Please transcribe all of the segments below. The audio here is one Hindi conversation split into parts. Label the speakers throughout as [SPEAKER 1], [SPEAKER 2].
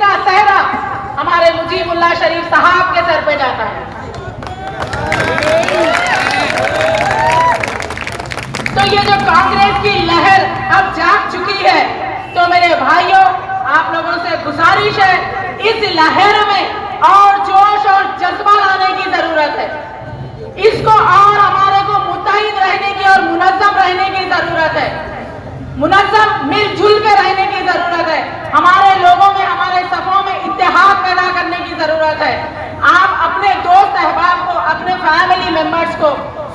[SPEAKER 1] का सेहरा हमारे मुजीबुल्लाह शरीफ साहब के सर पे जाता है। तो ये जो कांग्रेस की लहर अब जाग चुकी है, तो मेरे भाइयों आप लोगों से गुजारिश है, इस लहर में और जोश और जज्बा लाने की जरूरत है। इसको और हमारे को मुत्तहिद रहने की और मुनज़्ज़म रहने की जरूरत है, मुनज़्ज़म मिलजुल के रहने की जरूरत है। हमारे लोगों में, हमारे सफों में इत्तेहाद पैदा करने की जरूरत है। आप अपने दोस्त अहबाब को, अपने फैमिली मेंबर्स को,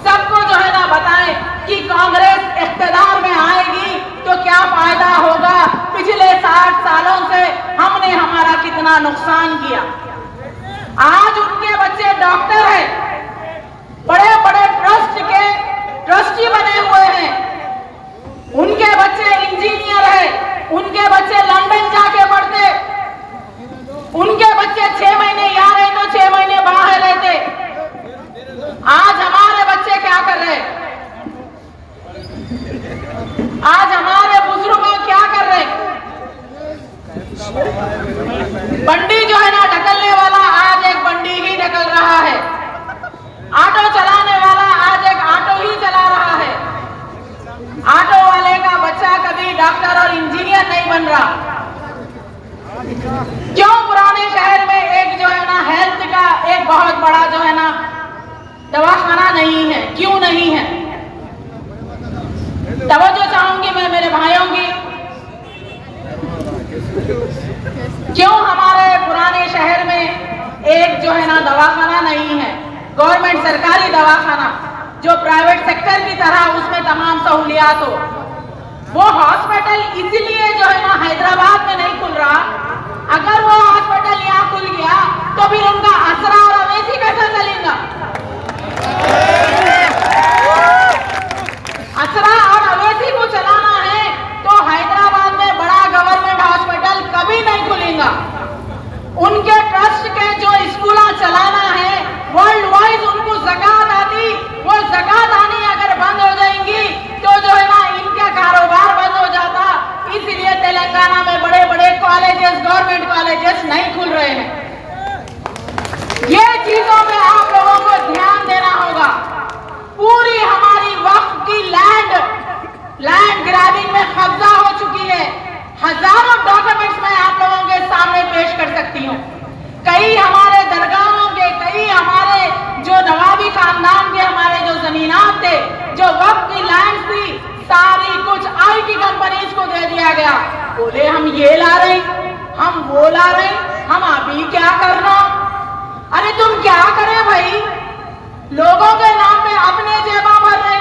[SPEAKER 1] सबको जो है ना बताएं कि कांग्रेस इख्तिदार में आएगी तो क्या फायदा होगा, पिछले 60 सालों से हमने हमारा कितना नुकसान किया। आज उनके बच्चे डॉक्टर हैं, बड़े बड़े ट्रस्ट के ट्रस्टी बने हुए हैं, उनके बच्चे इंजीनियर हैं, उनके बच्चे लंदन जाके पढ़ते, उनके बच्चे 6 महीने यहाँ रहे तो 6 महीने बाहर रहते। आज हमारे बच्चे क्या कर रहे हैं? आज हमारे बुजुर्ग क्या कर रहे हैं? बंडी जो है ना ढकलने वाला आज एक बंडी ही ढकल रहा है, ऑटो चलाने वाला आज एक ऑटो ही चला रहा है। ऑटो वाले का बच्चा कभी डॉक्टर और इंजीनियर नहीं बन रहा। क्यों पुराने शहर में एक जो है ना हेल्थ का एक बहुत बड़ा जो है ना दवाखाना नहीं है? क्यों नहीं है? तवज्जो चाहूंगी मैं मेरे भाइयों की, क्यों हमारे पुराने शहर में एक जो है ना दवाखाना नहीं है, गवर्नमेंट सरकारी दवाखाना जो प्राइवेट सेक्टर की तरह उसमें तमाम सहूलियात हो। वो हॉस्पिटल इसलिए जो है ना हैदराबाद में नहीं खुल रहा। अगर वो हॉस्पिटल यहाँ खुल गया तो फिर उनका असरा और अवेसी कैसा चलेगा? असरा और अवेसी को चलाना है तो हैदराबाद में बड़ा गवर्नमेंट हॉस्पिटल कभी नहीं खुलेगा। उनके ट्रस्ट के जो स्कूल चलाना है, वर्ल्ड वाइज उनको ज़कात आती, वो ज़कात आनी अगर बंद हो जाएंगी तो जो है ना इनका कारोबार बंद हो जाता। इसलिए तेलंगाना में बड़े बड़े कॉलेजेस, गवर्नमेंट कॉलेजेस नहीं खुल रहे हैं। ये चीजों में आप लोगों को ध्यान देना होगा। पूरी हमारी वक्फ की लैंड ग्रैबिंग में कब्जा हो चुकी है। हजारों डॉक्यूमेंट्स मैं आप लोगों के सामने पेश कर सकती हूँ। कई हमारे दरगाहों के, कई हमारे जो नवाबी खानदान के हमारे जो जमीनात थे, जो वक्त की लैंड थी, सारी कुछ आईटी कंपनीज को दे दिया गया। बोले हम ये ला रहे, हम वो ला रहे, हम अभी क्या करना। अरे तुम क्या करें भाई, लोगों के नाम पे अपने जेबा भर रहे,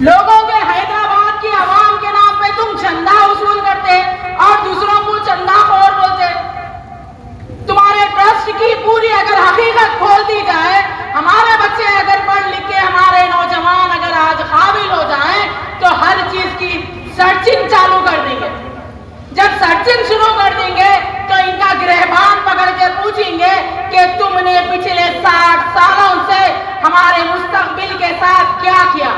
[SPEAKER 1] लोगों के हैदराबाद की आवाम के नाम पे तुम चंदा वसूल करते और दूसरों को चंदा खोर बोलते। तुम्हारे ट्रस्ट की पूरी अगर हकीकत खोल दी जाए, हमारे बच्चे अगर पढ़ लिख के, हमारे नौजवान अगर आज काबिल हो जाएं, तो हर चीज की सर्चिंग चालू कर देंगे। जब सर्चिंग शुरू कर देंगे तो इनका गिरहबान पकड़ के पूछेंगे कि तुमने पिछले 60 सालों से हमारे मुस्तकबिल के साथ क्या किया।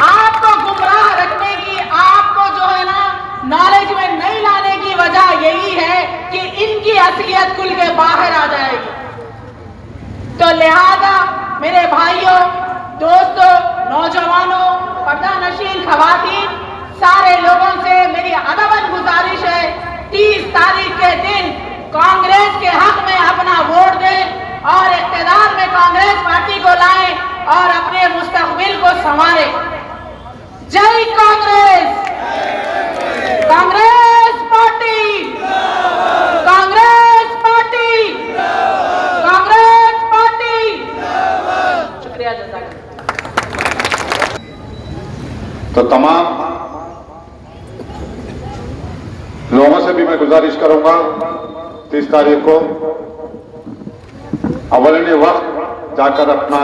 [SPEAKER 1] आपको गुमराह रखने की, आपको जो है ना नॉलेज में नहीं लाने की वजह यही है कि इनकी असलियत खुल के बाहर आ जाएगी। तो लिहाजा मेरे भाइयों, दोस्तों, नौजवानों, पर्दानशीन खवातीन, सारे लोगों से मेरी अदबन गुजारिश है, 30 तारीख के दिन कांग्रेस के हक में अपना वोट दें और इख्तिदार में कांग्रेस पार्टी को लाएं और अपने मुस्तकबिल को संवारें। जय Congress, Congress party, Congress party, Congress party. शुक्रिया जज़ाकल्लाह।
[SPEAKER 2] तो तमाम लोगों से भी मैं गुजारिश करूंगा 30 तारीख को अवलने वक्त जाकर अपना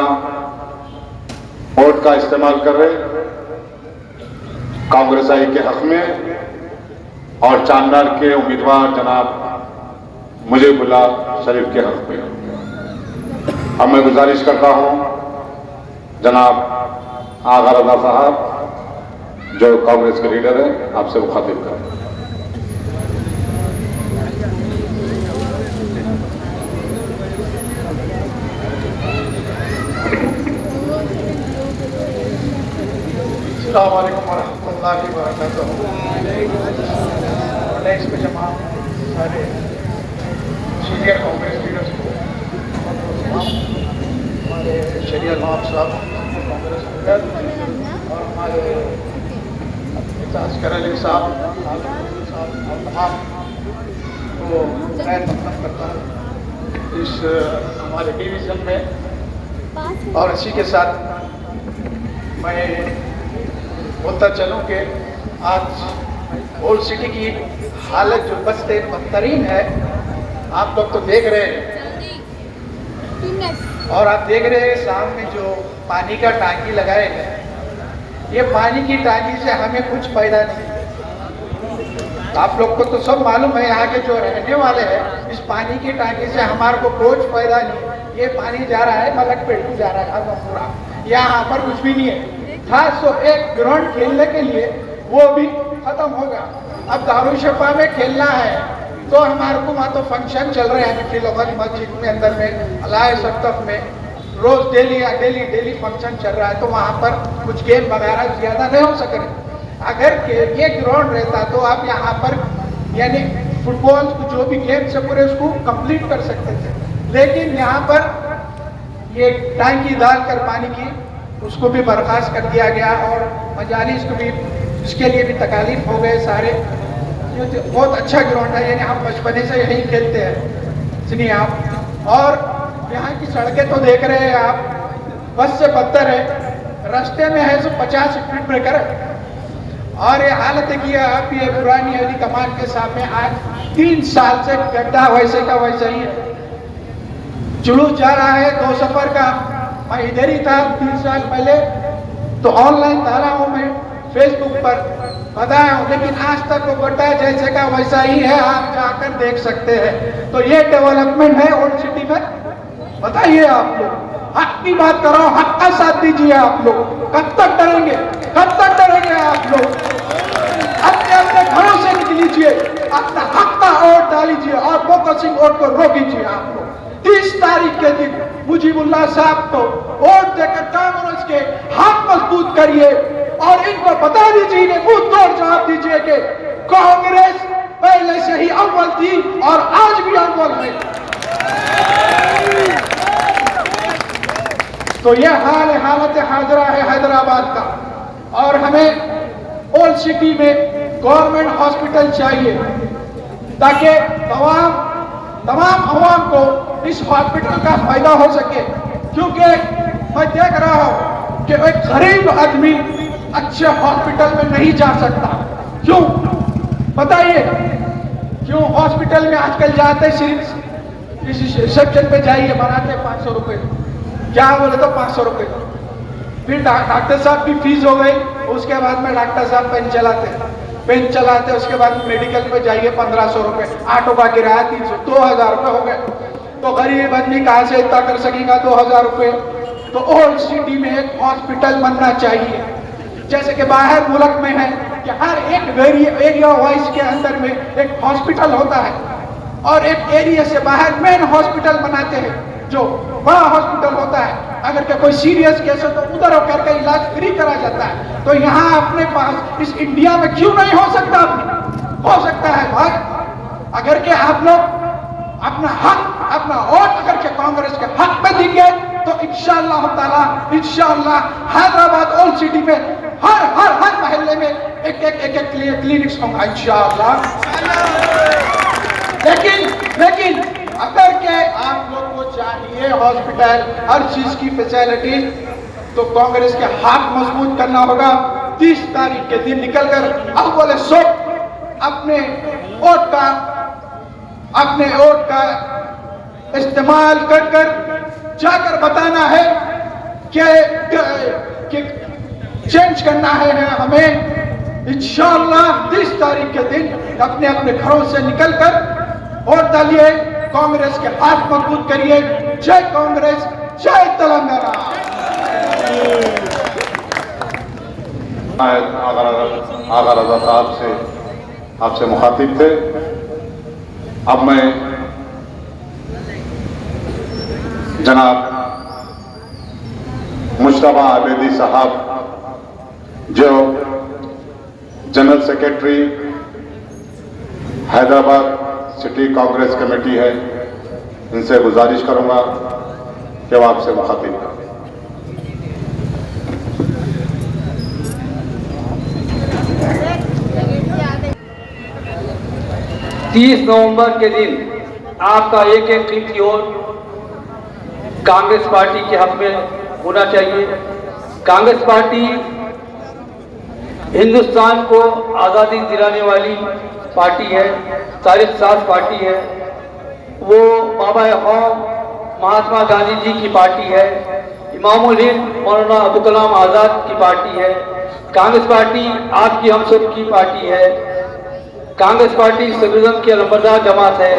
[SPEAKER 2] वोट का इस्तेमाल कर रहे कांग्रेस आई के हक में और चांदनार के उम्मीदवार जनाब मुजीबुल्लाह शरीफ के हक में। अब मैं गुजारिश करता हूं जनाब आगा रजा साहब जो कांग्रेस के लीडर है आपसे मुखातिब करें।
[SPEAKER 3] अस्सलाम वालेकुम वरहमतुल्लाहि वबरकातुहू। नेक्स्ट पे जमा सारे सीनियर कांग्रेस लीडर्स को, हमारे शरीयत नवाब साहब कांग्रेस लीडर और हमारे असगर अली साहब तमाम को खैर मकदम करता हूँ इस हमारे डिवीज़न में। और इसी के साथ मैं बोलता चलूँ कि आज ओल्ड सिटी की हालत जो बदते बदतरीन है, आप लोग तो देख रहे हैं। और आप देख रहे हैं सामने जो पानी का टांकी लगाए हैं, ये पानी की टांकी से हमें कुछ फायदा नहीं। आप लोग को तो सब मालूम है, यहाँ के जो रहने वाले हैं, इस पानी की टांकी से हमारे को कोई फायदा नहीं। ये पानी जा रहा है मलक पेड़ को जा रहा है पूरा, यहाँ पर कुछ भी नहीं है। खास तो एक ग्राउंड खेलने के लिए वो भी खत्म होगा। अब दारुशफा में खेलना है तो हमारे को वहाँ तो फंक्शन चल रहे हैं फिलहाल मस्जिद में अंदर में अलाय सख्तफ में रोज डेली फंक्शन चल रहा है, तो वहाँ पर कुछ गेम वगैरह ज्यादा नहीं हो सके। अगर ये ग्राउंड रहता तो आप यहाँ पर यानी फुटबॉल जो भी गेम से पूरे उसको कंप्लीट कर सकते थे, लेकिन यहाँ पर ये टांकी डालकर पानी की उसको भी बर्खास्त कर दिया गया और मजालिस को भी इसके लिए भी तकालीफ हो गए सारे। बहुत अच्छा ग्राउंड है, यानी हम बचपने से यहीं खेलते हैं। सुनिए आप, और यहाँ की सड़कें तो देख रहे हैं आप, बस से बदतर है। रास्ते में है तो 50 स्पीड ब्रेकर है। और ये हालत है कि आप ये पुरानी अली कमान के सामने आज 3 साल से गड्ढा वैसे का वैसा ही है। जुलूस जा रहा है 2 सफर का। मैं इधर ही था 3 साल पहले, तो ऑनलाइन डाला हूँ मैं फेसबुक पर बताया हूँ, लेकिन आज तक वो गड्ढा जैसे का वैसा ही है, आप जाकर देख सकते हैं। तो ये डेवलपमेंट है ओल्ड सिटी में, बताइए आप लोग। हक की बात करो, हक का साथ दीजिए आप लोग। कब तक डरेंगे, कब तक डरेंगे आप लोग? अपने अपने घरों से निकलीजिए, अपना हक का वोट डालीजिए और फोकसिंग वोट को रोकीजिए आप लोग। 30 तारीख के दिन मुजीबुल्लाह साहब को वोट देकर कांग्रेस के हाथ मजबूत करिए और इनको बता दीजिए, मुंह तोड़ जवाब दीजिए कि कांग्रेस पहले से ही अव्वल थी और आज भी अव्वल है। तो यह हालत हाजरा है हैदराबाद का, और हमें ओल्ड सिटी में गवर्नमेंट हॉस्पिटल चाहिए ताकि तमाम अवाम को इस हॉस्पिटल का फायदा हो सके। क्योंकि मैं देख रहा हूं कि एक गरीब आदमी अच्छे हॉस्पिटल में नहीं जा सकता। क्यों बताइए, क्यों? हॉस्पिटल में आजकल जाते सिर्फ रिसेप्शन पे जाइए, बनाते 500 रुपए, क्या बोले तो 500 रुपए। फिर डॉक्टर साहब की फीस हो गई, उसके बाद में डॉक्टर साहब पेन चलाते, उसके बाद मेडिकल पे जाइए 1500 रुपए, ऑटो का किराया 300, 2000 रुपए हो गए। तो गरीब आदमी कहाँ से इतना कर सकेगा 2000 रुपए? तो ओल्ड सिटी में एक हॉस्पिटल बनना चाहिए, जैसे कि बाहर मुल्क में है कि हर एक एरिया वाइज के अंदर में एक हॉस्पिटल होता है, और एक एरिया से बाहर मेन हॉस्पिटल बनाते हैं जो बड़ा हॉस्पिटल होता है। अगर क्या कोई सीरियस केस है तो उधर होकर का इलाज फ्री करा जाता है। तो यहाँ अपने पास इस इंडिया में क्यों नहीं हो सकता? हो सकता है भाई, अगर के आप लोग अपना हक, अपना वोट अगर के कांग्रेस के हक में देंगे तो इंशाअल्लाह ताला हैदराबाद ओल्ड सिटी में हर महल्ले में एक क्लिनिक्स होगा इंशाअल्लाह। लेकिन अगर के आप लोग को चाहिए हॉस्पिटल, हर चीज की फैसिलिटी, तो कांग्रेस के हाथ मजबूत करना होगा। 30 तारीख के दिन निकलकर अव्वल सुबह अपने वोट का इस्तेमाल कर जाकर बताना है कि चेंज करना है हमें। इंशाअल्लाह 30 तारीख के दिन अपने अपने घरों से निकलकर वोट डालिए, कांग्रेस के हाथ मजबूत करिए। जय कांग्रेस, जय तेलंगाना।
[SPEAKER 2] आगा रजा साहब से आपसे मुखातिब थे। अब मैं जनाब मुश्तबा आबेदी साहब जो general secretary Hyderabad city Congress committee है, इनसे गुजारिश करूंगा कि वो आपसे मुखातिब करें।
[SPEAKER 4] 30 नवंबर के दिन आपका एक एक कीमती वोट कांग्रेस पार्टी के हक में होना चाहिए। कांग्रेस पार्टी हिंदुस्तान को आज़ादी दिलाने वाली पार्टी है, तारीख साज पार्टी है। वो बाबा कौम महात्मा गांधी जी की पार्टी है, इमामुल हिंद मौलाना अबुल कलाम आज़ाद की पार्टी है। कांग्रेस पार्टी आपकी हम सब की पार्टी है। कांग्रेस पार्टी सेकुलरिज्म की अलंबरदार जमात है।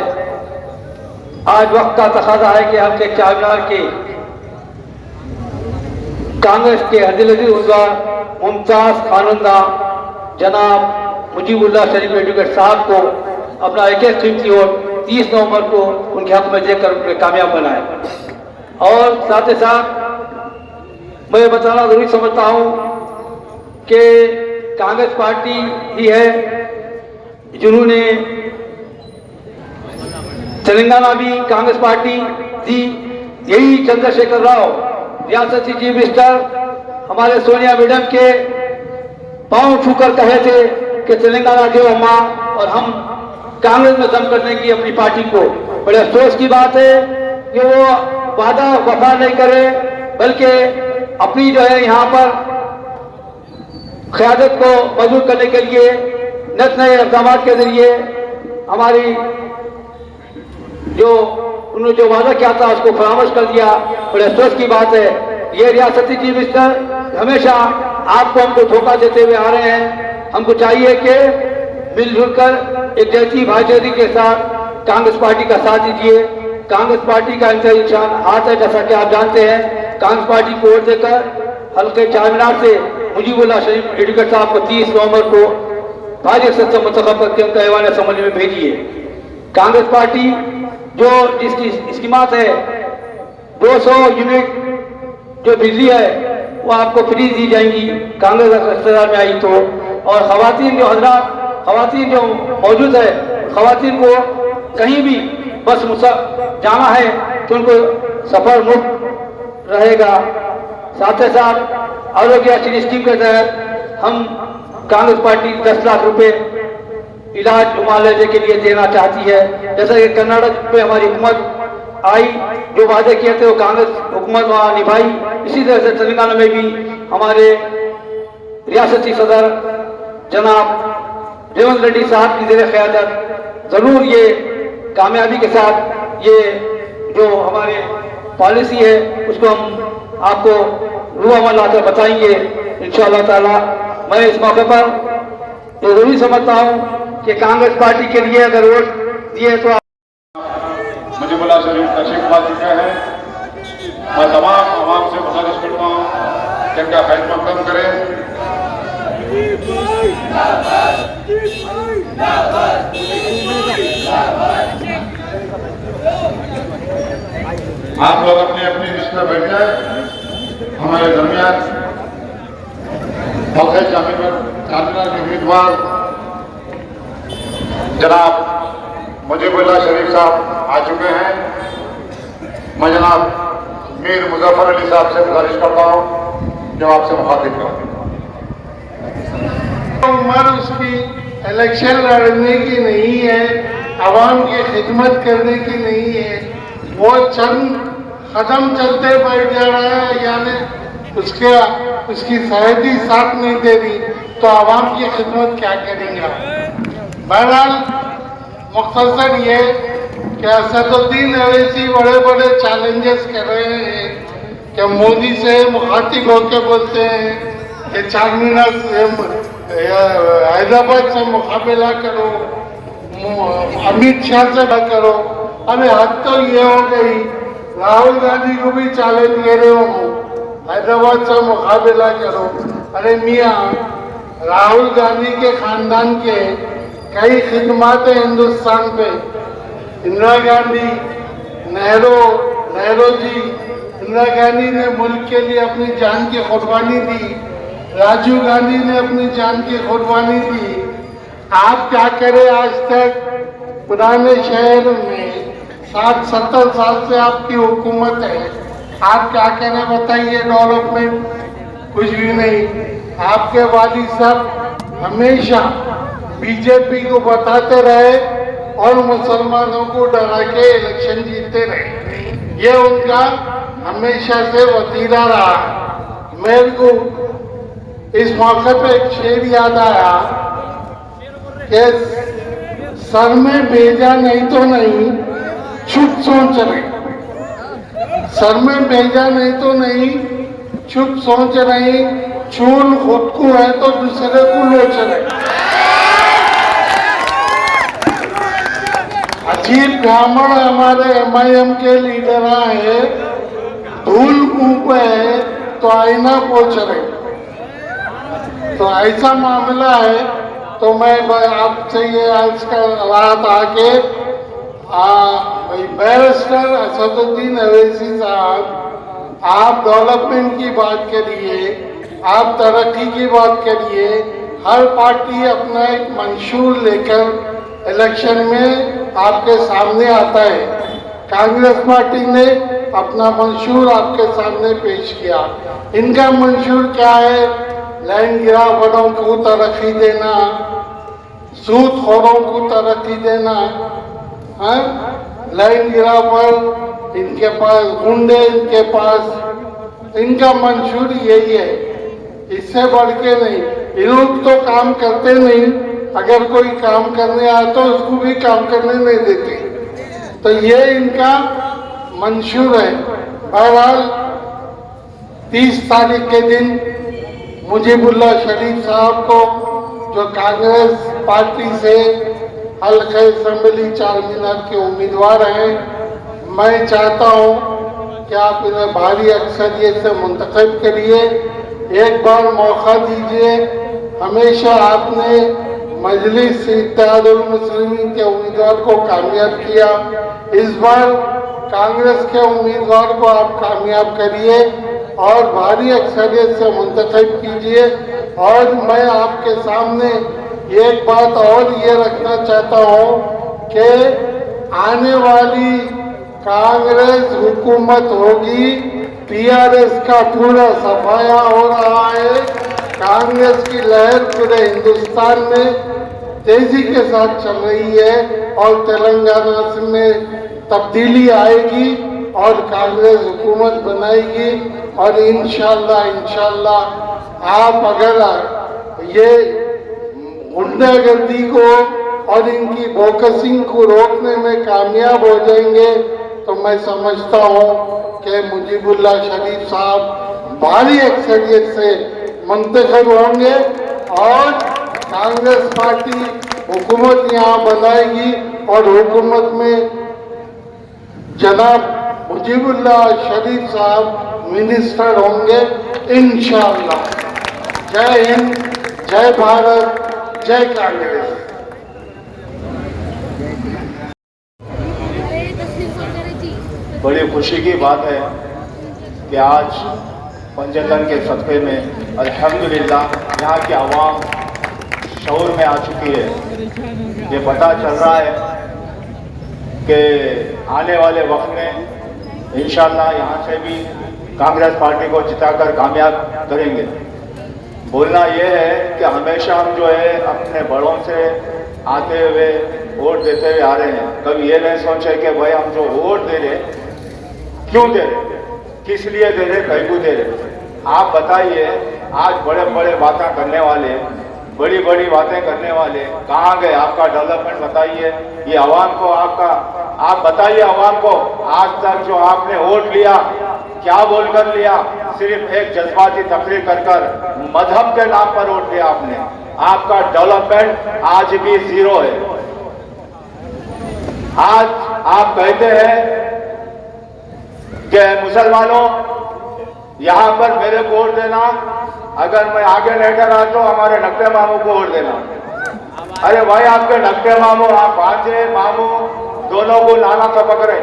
[SPEAKER 4] आज वक्त का तकाजा है कि आपके चारमीनार के कांग्रेस के हदील उम्मीदवार मुमताज खानंदा जनाब मुजीबुल्लाह शरीफ एडवोकेट साहब को अपना एक एक कीमती वोट 30 नवंबर को उनके हक में देकर उन्हें कामयाब बनाए। और साथ ही साथ मैं बताना जरूरी समझता हूँ कि कांग्रेस पार्टी ही है जिन्होंने तेलंगाना भी कांग्रेस पार्टी थी। यही चंद्रशेखर राव रियासती चीफ मिनिस्टर हमारे सोनिया मैडम के पांव छूकर कहे थे कि तेलंगाना दो अम्मा, और हम कांग्रेस में दम करने की अपनी पार्टी को। बड़े अफसोस की बात है कि वो वादा वफा नहीं करे, बल्कि अपनी जो है यहाँ पर क़यादत को मजबूत करने के लिए नए नए इक़दाम के जरिए हमारी उन्होंने जो वादा किया था उसको फरामोश कर दिया। बड़े अफसोस की बात है। ये रियासती चीफ मिनिस्टर हमेशा आपको हमको धोखा देते हुए आ रहे हैं। हमको चाहिए कि मिलजुल कर एक जैसी भाईचारे के साथ कांग्रेस पार्टी का साथ दीजिए। कांग्रेस पार्टी का इंसान हाथ है, जैसा कि आप जानते हैं। कांग्रेस पार्टी को वोट देकर हल्के चारमीनार से मुजीबुल्लाह शरीफ एडवोकेट साहब को 30 नवंबर को भाजपा से मुंतखब करके उनका ऐवान असम्बली में भेजिए। कांग्रेस पार्टी जो जिसकी स्कीमात है 200 यूनिट जो बिजली है वो आपको फ्री दी जाएंगी कांग्रेस इक़्तिदार में आई तो। और खवातीन जो हजरात खवातीन जो मौजूद है, खवातीन को कहीं भी बस जाना है तो उनको सफर मुफ्त रहेगा। साथ ही साथ आरोग्य स्कीम के तहत हम कांग्रेस पार्टी 10 लाख रुपए इलाज मुआवजे के लिए देना चाहती है। जैसा कि कर्नाटक में हमारी हुकूमत आई, जो वादे किए थे वो कांग्रेस हुकूमत वहाँ निभाई। इसी तरह से तेलंगाना में भी हमारे रियासती सदर जनाब रेवंत रेड्डी साहब की ज़ेर क़यादत जरूर ये कामयाबी के साथ ये जो हमारे पॉलिसी है उसको हम आपको रूह अमल लाकर बताएंगे इंशाअल्लाह ताला। मैं इस मौके पर ये जरूरी समझता हूँ कि कांग्रेस पार्टी के लिए अगर वोट दिए तो
[SPEAKER 2] मुजीबुल्लाह शरीफ तशरीफ ला चुके हैं। मैं तमाम आवाम से गुजारिश करता हूँ कि इनका खैर मकदम करें। आप लोग अपनी अपनी लिस्ट में बैठ जाए। हमारे दरमियान हल्के चारमीनार के उम्मीदवार जनाब मुजीबुल्लाह शरीफ साहब आ चुके हैं। मैं जनाब मीर मुजफ्फर अली साहब से गुजारिश करता हूँ जो आपसे मुखातिब करें।
[SPEAKER 5] उम्र उसकी इलेक्शन लड़ने की नहीं है, आवाम की खिदमत करने की नहीं है। वो चंद कदम चलते बैठ जा रहा है, यानी उसकी शायद ही साथ नहीं दे रही तो आवाम की खिदमत क्या करेंगे। बहरहाल मुख्तसर ये कि असदुद्दीन अवैसी बड़े बड़े चैलेंजेस कर रहे हैं कि मोदी से मुखातिब होकर बोलते हैं कि चारमीनार से हैदराबाद से मुकाबला करो, अमित शाह से बात करो। अरे हद तो ये हो गई, राहुल गांधी को भी चैलेंज दे रहे हो हैदराबाद से मुकाबला करो। अरे मियाँ राहुल गांधी के खानदान के कई खिदमत है हिंदुस्तान पे। इंदिरा गांधी, नेहरू जी, इंदिरा गांधी ने मुल्क के लिए अपनी जान की कुर्बानी दी, राजीव गांधी ने अपनी जान की कुर्बानी दी। आप क्या करें? आज तक पुराने शहर में 60-70 साल से आपकी हुकूमत है, आप क्या करें बताइए? डेवलपमेंट कुछ भी नहीं। आपके वालिद साहब हमेशा बीजेपी को बताते रहे और मुसलमानों को डरा के इलेक्शन जीतते रहे। ये उनका हमेशा से वतीरा रहा। मेरे को इस मौके पे एक शेर याद आया कि सर में भेजा नहीं तो नहीं, छुप सोच रहे। सर में भेजा नहीं तो नहीं, छुप सोच रही, चूल खुद को है तो दूसरे को लोच रहे। अजीब ब्राह्मण हमारे MIM के लीडर है, धूल मुंह पे है तो आईना पोछ रहे। तो ऐसा मामला है। तो मैं आपसे ये अर्ज कर रहा था कि बैरिस्टर असदुद्दीन अवैसी साहब, आप डेवलपमेंट की बात करिए, आप तरक्की की बात करिए। हर पार्टी अपना एक मंशूर लेकर इलेक्शन में आपके सामने आता है। कांग्रेस पार्टी ने अपना मंशूर आपके सामने पेश किया। इनका मंशूर क्या है? लैंड गिरावटों को तरक्की देना, सूदखोरों को तरक्की देना, लैंड गिरावट इनके पास, गुंडे इनके पास, इनका मंशूर यही है, इससे बढ़ के नहीं। ये लोग तो काम करते नहीं, अगर कोई काम करने आए तो उसको भी काम करने नहीं देते। तो ये इनका मंशूर है। बहरहाल 30 तारीख के दिन मुजीबुल्लाह शरीफ साहब को, जो कांग्रेस पार्टी से हल्के असेंबली 4 मीनार के उम्मीदवार हैं, मैं चाहता हूं कि आप इन्हें भारी अक्सरियत से मुंतखब करिए। एक बार मौका दीजिए। हमेशा आपने मजलिस इत्तेहादुल मुस्लिमीन के उम्मीदवार को कामयाब किया, इस बार कांग्रेस के उम्मीदवार को आप कामयाब करिए और भारी अक्सरियत से मुंतखब कीजिए। और मैं आपके सामने एक बात और ये रखना चाहता हूँ कि आने वाली कांग्रेस हुकूमत होगी, TRS का पूरा सफाया हो रहा है। कांग्रेस की लहर पूरे हिंदुस्तान में तेजी के साथ चल रही है और तेलंगाना में तब्दीली आएगी और कांग्रेस हुकूमत बनाएगी। और इंशाल्लाह आप अगर ये गुंडागर्दी को और इनकी बोकसिंग को रोकने में कामयाब हो जाएंगे तो मैं समझता हूँ कि मुजीबुल्लाह शरीफ साहब भारी अक्सरियत से मुंतखब होंगे और कांग्रेस पार्टी हुकूमत यहाँ बनाएगी और हुकूमत में जनाब मुजीबुल्लाह शरीफ साहब मिनिस्टर होंगे इंशाअल्लाह। जय हिंद, जय भारत, जय कांग्रेस।
[SPEAKER 6] बड़ी खुशी की बात है कि आज पंजतन के सदक़े में अल्हम्दुलिल्लाह यहाँ की आवाम शऊर में आ चुकी है। ये पता चल रहा है कि आने वाले वक्त में इंशाअल्लाह यहाँ से भी कांग्रेस पार्टी को जिताकर कामयाब करेंगे। बोलना ये है कि हमेशा हम जो है अपने बड़ों से आते हुए वोट देते हुए आ रहे हैं। कभी ये नहीं सोचे कि भाई हम जो वोट दे रहे क्यों दे रहे, किस लिए दे रहे, कहीं को दे रहे। आप बताइए, आज बड़े बड़े बातें करने वाले, बड़ी बड़ी बातें करने वाले कहाँ गए? आपका डेवलपमेंट बताइए, ये आवाम को आपका, आप बताइए आवाम को आज तक जो आपने वोट लिया क्या बोलकर लिया? सिर्फ एक जज्बाती तकरीर कर मजहब के नाम पर वोट दिया आपने। आपका डेवलपमेंट आज भी जीरो है। आज आप कहते हैं कि मुसलमानों यहाँ पर मेरे को वोट देना, अगर मैं आगे नहीं डरा तो हमारे नकटे मामू को वोट देना। अरे भाई आपके नकटे मामू, आप भांजे मामू दोनों को लाना सबक रहे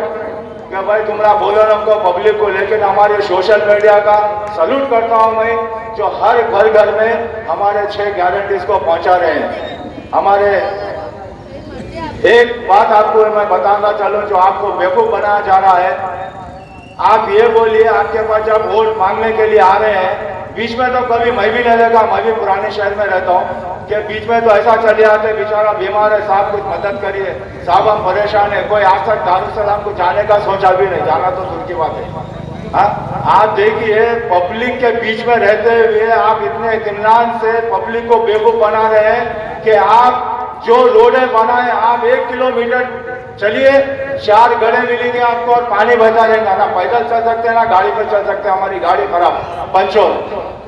[SPEAKER 6] कि भाई तुम्हारा बोलो ना को पब्लिक को, लेकिन हमारे सोशल मीडिया का सल्यूट करता हूं मैं, जो हर घर घर में हमारे 6 गारंटीज को पहुंचा रहे हैं। हमारे एक बात आपको मैं बताना चलूं जो आपको बेवकूफ बनाया जा रहा है। आप ये बोलिए, आपके पास जब वोट मांगने के लिए आ रहे हैं, बीच में तो कभी मैं भी नहीं देखा, मैं भी पुराने शहर में रहता हूँ, कि बीच में तो ऐसा चले आते बेचारा बीमार है साहब कुछ मदद करिए, साहब हम परेशान है, कोई आज तक दारुसलाम को जाने का सोचा भी नहीं, जाना तो दूर की बात है। हाँ, आप देखिए पब्लिक के बीच में रहते हुए आप इतने इत्मीनान से पब्लिक को बेवकूफ बना रहे हैं कि आप जो रोडें बनाए, आप 1 किलोमीटर चलिए 4 गड्ढे मिलेंगे आपको और पानी बहता रहेगा, ना पैदल चल सकते हैं ना गाड़ी पर चल सकते हैं, हमारी गाड़ी खराब पंचर।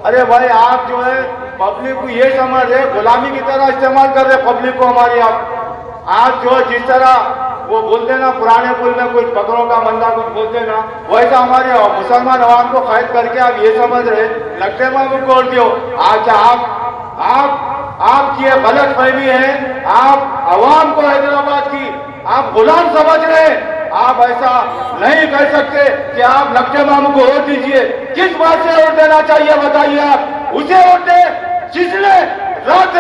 [SPEAKER 6] अरे भाई आप जो है पब्लिक को ये समझ रहे गुलामी की तरह इस्तेमाल कर रहे पब्लिक को हमारी। आप जो जिस तरह वो बोलते ना पुराने पुल में कुछ बकरों का मंदा कुछ बोलते ना, वैसा हमारे मुसलमान अवाम को कैद करके आप ये समझ रहे लगते मामू को वोट दियो। आज आपकी ये गलत फहमी है, आप अवाम को हैदराबाद की आप गुलाम समझ रहे हैं। आप ऐसा नहीं कर सकते कि आप नक्शे मामू को वोट दीजिए। किस बात से वोट देना चाहिए बताइए, आप उसे वोट दें जिसने रात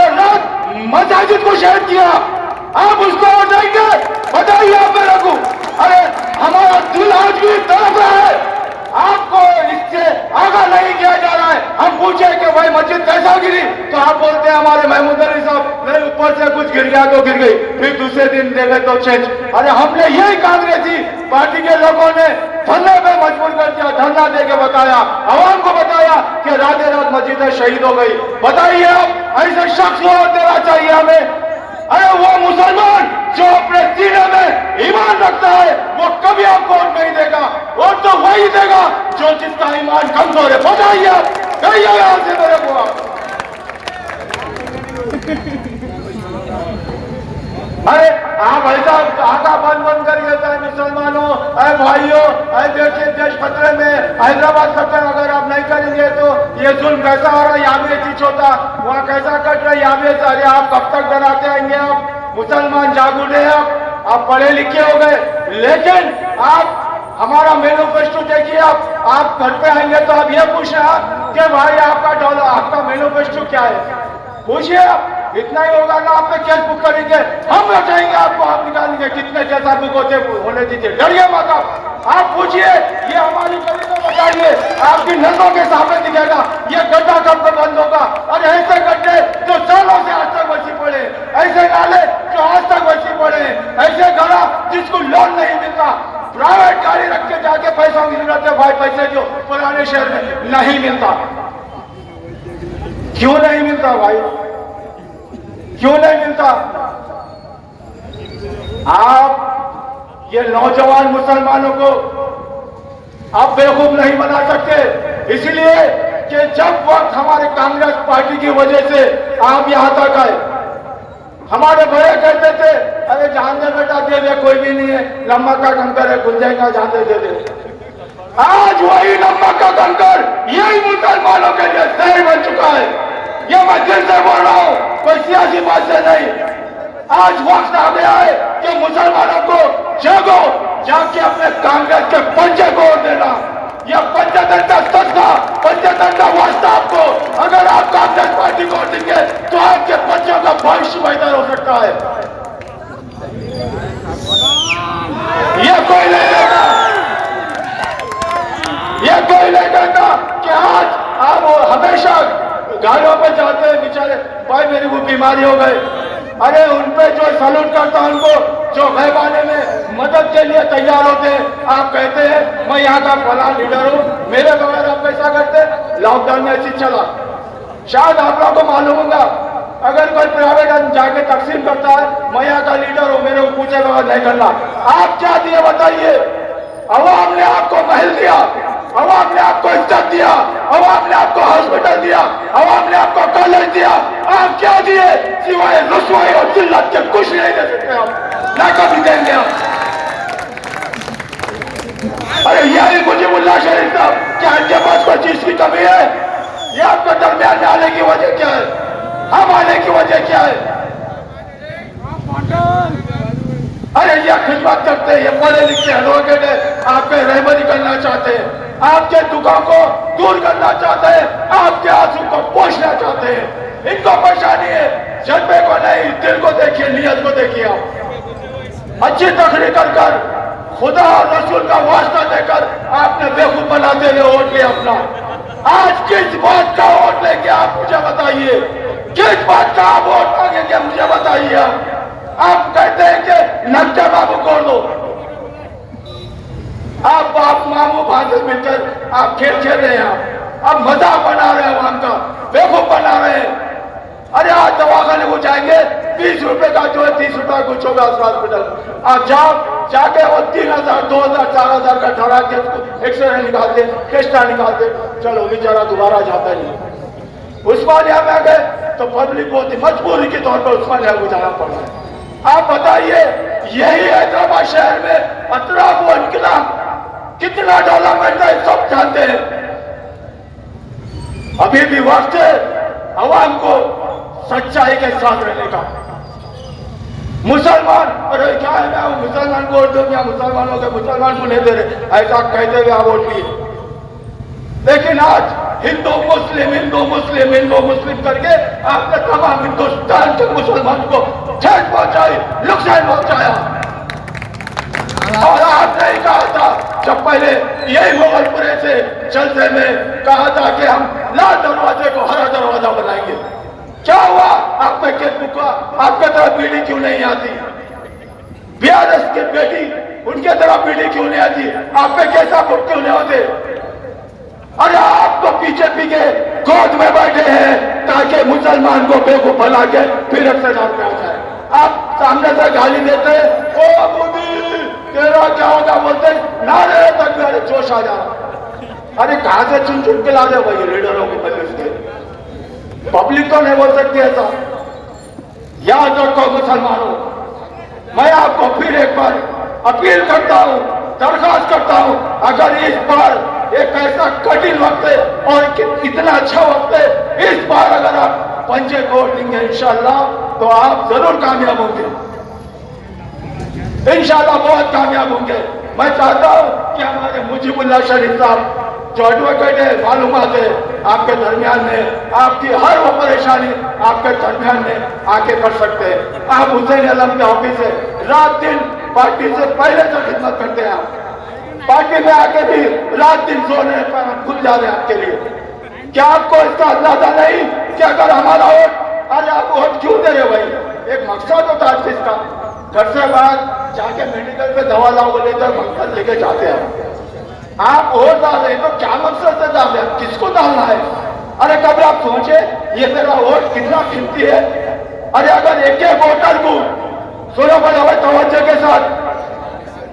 [SPEAKER 6] मसाजिद को शहीद किया, आप उसको वोट देंगे बताइए आप मेरे को। अरे हमारा दिल आज भी तड़प रहा है, आपको इससे आगा नहीं किया जा रहा है। हम पूछे कि भाई मस्जिद कैसा गिरी, तो आप बोलते हैं हमारे महमूद अली साहब नहीं ऊपर से कुछ गिर गया तो गिर गई, फिर दूसरे दिन देखे तो चेंज। अरे हमने यही कांग्रेसी पार्टी के लोगों ने धरने पे मजबूर कर दिया, धरना दे के बताया, आवाम को बताया कि रात रात मस्जिदें शहीद हो गई। बताइए आप ऐसे शख्स को देना चाहिए हमें। अरे वो मुसलमान जो अपने सीने में ईमान रखता है वो कभी आपको वोट नहीं देगा, वोट तो वही देगा जो जिसका ईमान कमजोर है। बताइए आप, कहिए यहां से मेरे को आप। अरे आप ऐसा आका बंद कर देता है मुसलमानों, अरे भाइयों, अरे देखिए देश खतरे में, हैदराबाद खतरे में, अगर आप नहीं करेंगे तो ये जुल्म कैसा हो रहा है, यहाँ भी चीज होता, वहाँ कैसा कट रहा है, यहाँ भी। अरे आप कब तक डराते आएंगे, आप मुसलमान जागूरे हैं, आप पढ़े लिखे हो गए, लेकिन आप हमारा मैनिफेस्टो देखिए। आप घर पे आएंगे तो आप ये पूछना कि भाई आपका मैनिफेस्टो क्या है, पूछिए आप। इतना ही होगा ना, आप पे केस बुक करेंगे, हम बचाएंगे आपको, आप निकालेंगे। कितने केस आप बुक होने दीजिए, डरिए मत आप पूछिए। ये हमारी गली को बचाइए, आपकी नजरों के सामने दिखेगा ये गड्ढा कब तक बंद होगा। और ऐसे गड्ढे जो सालों से आज तक वैसी पड़े, ऐसे नाले जो आज तक वैसी पड़े, ऐसे घड़ा जिसको लोन नहीं मिलता, प्राइवेट गाड़ी रख के जाके पैसा मिल रहा था भाई, पैसे जो पुराने शहर में नहीं मिलता। क्यों नहीं मिलता भाई, क्यों नहीं मिलता? आप ये नौजवान मुसलमानों को आप बेवकूफ नहीं बना सकते, इसलिए कि जब वक्त हमारे कांग्रेस पार्टी की वजह से आप यहां तक आए। हमारे बड़े कहते थे अरे जान दे बेटा, दे दे, कोई भी नहीं है, नमक का कंकर है, खुल जाएगा, जान दे दे। आज वही नमक का कंकर यही मुसलमानों के लिए जहर बन चुका है। ये मैं दिल से बोल रहा हूं, कोई सियासी बात से नहीं। आज वक्त आ गया है कि मुसलमानों को जागो, जाके अपने कांग्रेस के पंजे को देना। यह पंचतंत्र सत्ता, पंचतंत्र वास्ता आपको। अगर आप कांग्रेस पार्टी को देंगे तो आपके बच्चों का भविष्य बेहतर हो सकता है। यह कोई नहीं देगा, यह कोई नहीं देगा कि आज आप हमेशा गाड़ियों पे जाते हैं बेचारे, भाई मेरी वो बीमारी हो गई, अरे उन पे जो सैल्यूट करता है उनको, जो गैबाने में मदद के लिए तैयार होते हैं। आप कहते हैं मैं यहाँ का फला लीडर हूँ, मेरे बगैर आप कैसा करते? लॉकडाउन में ऐसी चला, शायद आप लोगों को मालूम होगा, अगर कोई प्राइवेट जाके तकसीम करता है, मैं यहाँ का लीडर हूँ, मेरे को पूछे बगैर नहीं करना। आप क्या दिए बताइए? अवाम ने आपको महल दिया, अवाम ने आपको इज्जत दिया, अवाम ने आपको हॉस्पिटल दिया, अवाम ने आपको कॉलेज दिया। आप क्या दिए? सिवाय रुसवाई और जिल्लत के कुछ नहीं दे सकते आप, ना कभी देंगे आप। अरे यही मुजीबुल्लाह शरीफ साहब, क्या इनके पास कोई चीज की कमी है? ये आपके दरमियान में आने की वजह क्या है? हम आने की वजह क्या है? अरे ये खिदमत करते हैं, ये पढ़े लिखे एडवोकेट है, आपके रहबरी करना चाहते हैं, आपके दुखों को दूर करना चाहते हैं, आपके आंसू को पोंछना चाहते हैं। इनको परेशानी है, जज्बे को नहीं, दिल को देखिए, नियत को देखिए। आप अच्छी तकरीर कर खुदा और रसूल का वास्ता देकर आपने बेवकूफ बनाते हुए वोट लिया अपना। आज किस बात का वोट लेके आप मुझे बताइए, किस बात का आप वोट मांगेंगे मुझे बताइए। आप कहते हैं कि नक्शा बाबू को दो, आप बाप मामू भांजे मिलकर आप खेल खेल रहे हैं, आप मजाक बना रहे हैं, आवाम का बेवकूफ बना रहे हैं। अरे आज दवाखाने को जाएंगे, 20 रुपए का जो है 30 रुपया कुछ होगा हॉस्पिटल। आप जाओ, जाके वो 3000, 2000, 4000 का ठहरा के उसको एक्सरे निकालते, टेस्टा निकालते, चलो बेचारा दोबारा जाता नहीं। उस्मानिया में गए तो पब्लिक बहुत ही मजबूरी के तौर पर उस्मानिया को जाना पड़ रहा है। आप बताइए, यही हैदराबाद शहर में अतराफ व इनकलाब कितना डेवलपमेंट है सब जानते हैं। अभी भी वक्त है आवाम को सच्चाई के साथ रहने का। मुसलमान, अरे क्या है, मैं मुसलमान को वोट दूंगा, मुसलमानों के मुसलमान को नहीं दे रहे, ऐसा कहते हुए आप वोट लिए। लेकिन आज हिंदू मुस्लिम हिंदू मुस्लिम हिंदू मुस्लिम करके आपने तमाम हिंदुस्तान के मुसलमान को ठेस पहुंचाई, नुकसान पहुंचाया। और आपने ही कहा था जब पहले यही मुगलपुरे से चलते में कहा था कि हम लाल दरवाजे को हरा दरवाजा बनाएंगे। क्या हुआ? आप में आपके तरफ पीढ़ी क्यों नहीं आती? बीआरएस की बेटी उनके तरफ पीढ़ी क्यों नहीं आती? आप पे कैसा वोट क्यों नहीं होते? अरे आप तो बीजेपी के गोद में बैठे हैं ताकि मुसलमान को बेवकूफ बना के फिर इक़्तिदार पे आ जाए। आप सामने से गाली देते, ओ मोदी तेरा क्या होगा बोलते, नारे तक मेरे जोश आ जा रहा। अरे कहां से चुन चुन के ला दे भाई लीडरों को मजलिस के? पब्लिक तो नहीं बोल सकती ऐसा। याद रखो मुसलमानों, मैं आपको फिर एक बार अपील करता हूं, दरखास्त करता हूं, अगर इस बार एक ऐसा कठिन वक्त है और इतना अच्छा वक्त है, इस बार अगर आप पंजे को वोट देंगे इंशाअल्लाह तो आप जरूर कामयाब होंगे, इंशाअल्लाह बहुत कामयाब होंगे। मैं चाहता हूं कि हमारे मुजीबुल्लाह शरीफ साहब जो एडवोकेट है, मालूमात है आपके दरमियान में, आपकी हर वो परेशानी आपके दरमियान में आके कर सकते हैं। आप हुसैन आलम के ऑफिस से रात दिन पार्टी से पहले से खिदमत करते हैं। आप पार्टी में आके भी रात दिन सोने पर हम खुल जा रहे हैं आपके लिए। क्या आपको इसका अंदाजा नहीं कि अगर हमारा वोट, आज आप वोट क्यों दे रहे भाई? एक मकसद होता है जिसका, घर से बाहर जाके मेडिकल पे दवा लाओ बोले तो मकसद लेके जाते हैं। आप वोट डाल रहे तो क्या मकसद से डाल रहे हैं, किसको डालना है? अरे कभी आप सोचे ये मेरा वोट कितना कीमती है? अरे अगर एक एक वोटर को सुनो बजावे तवज्जो के साथ,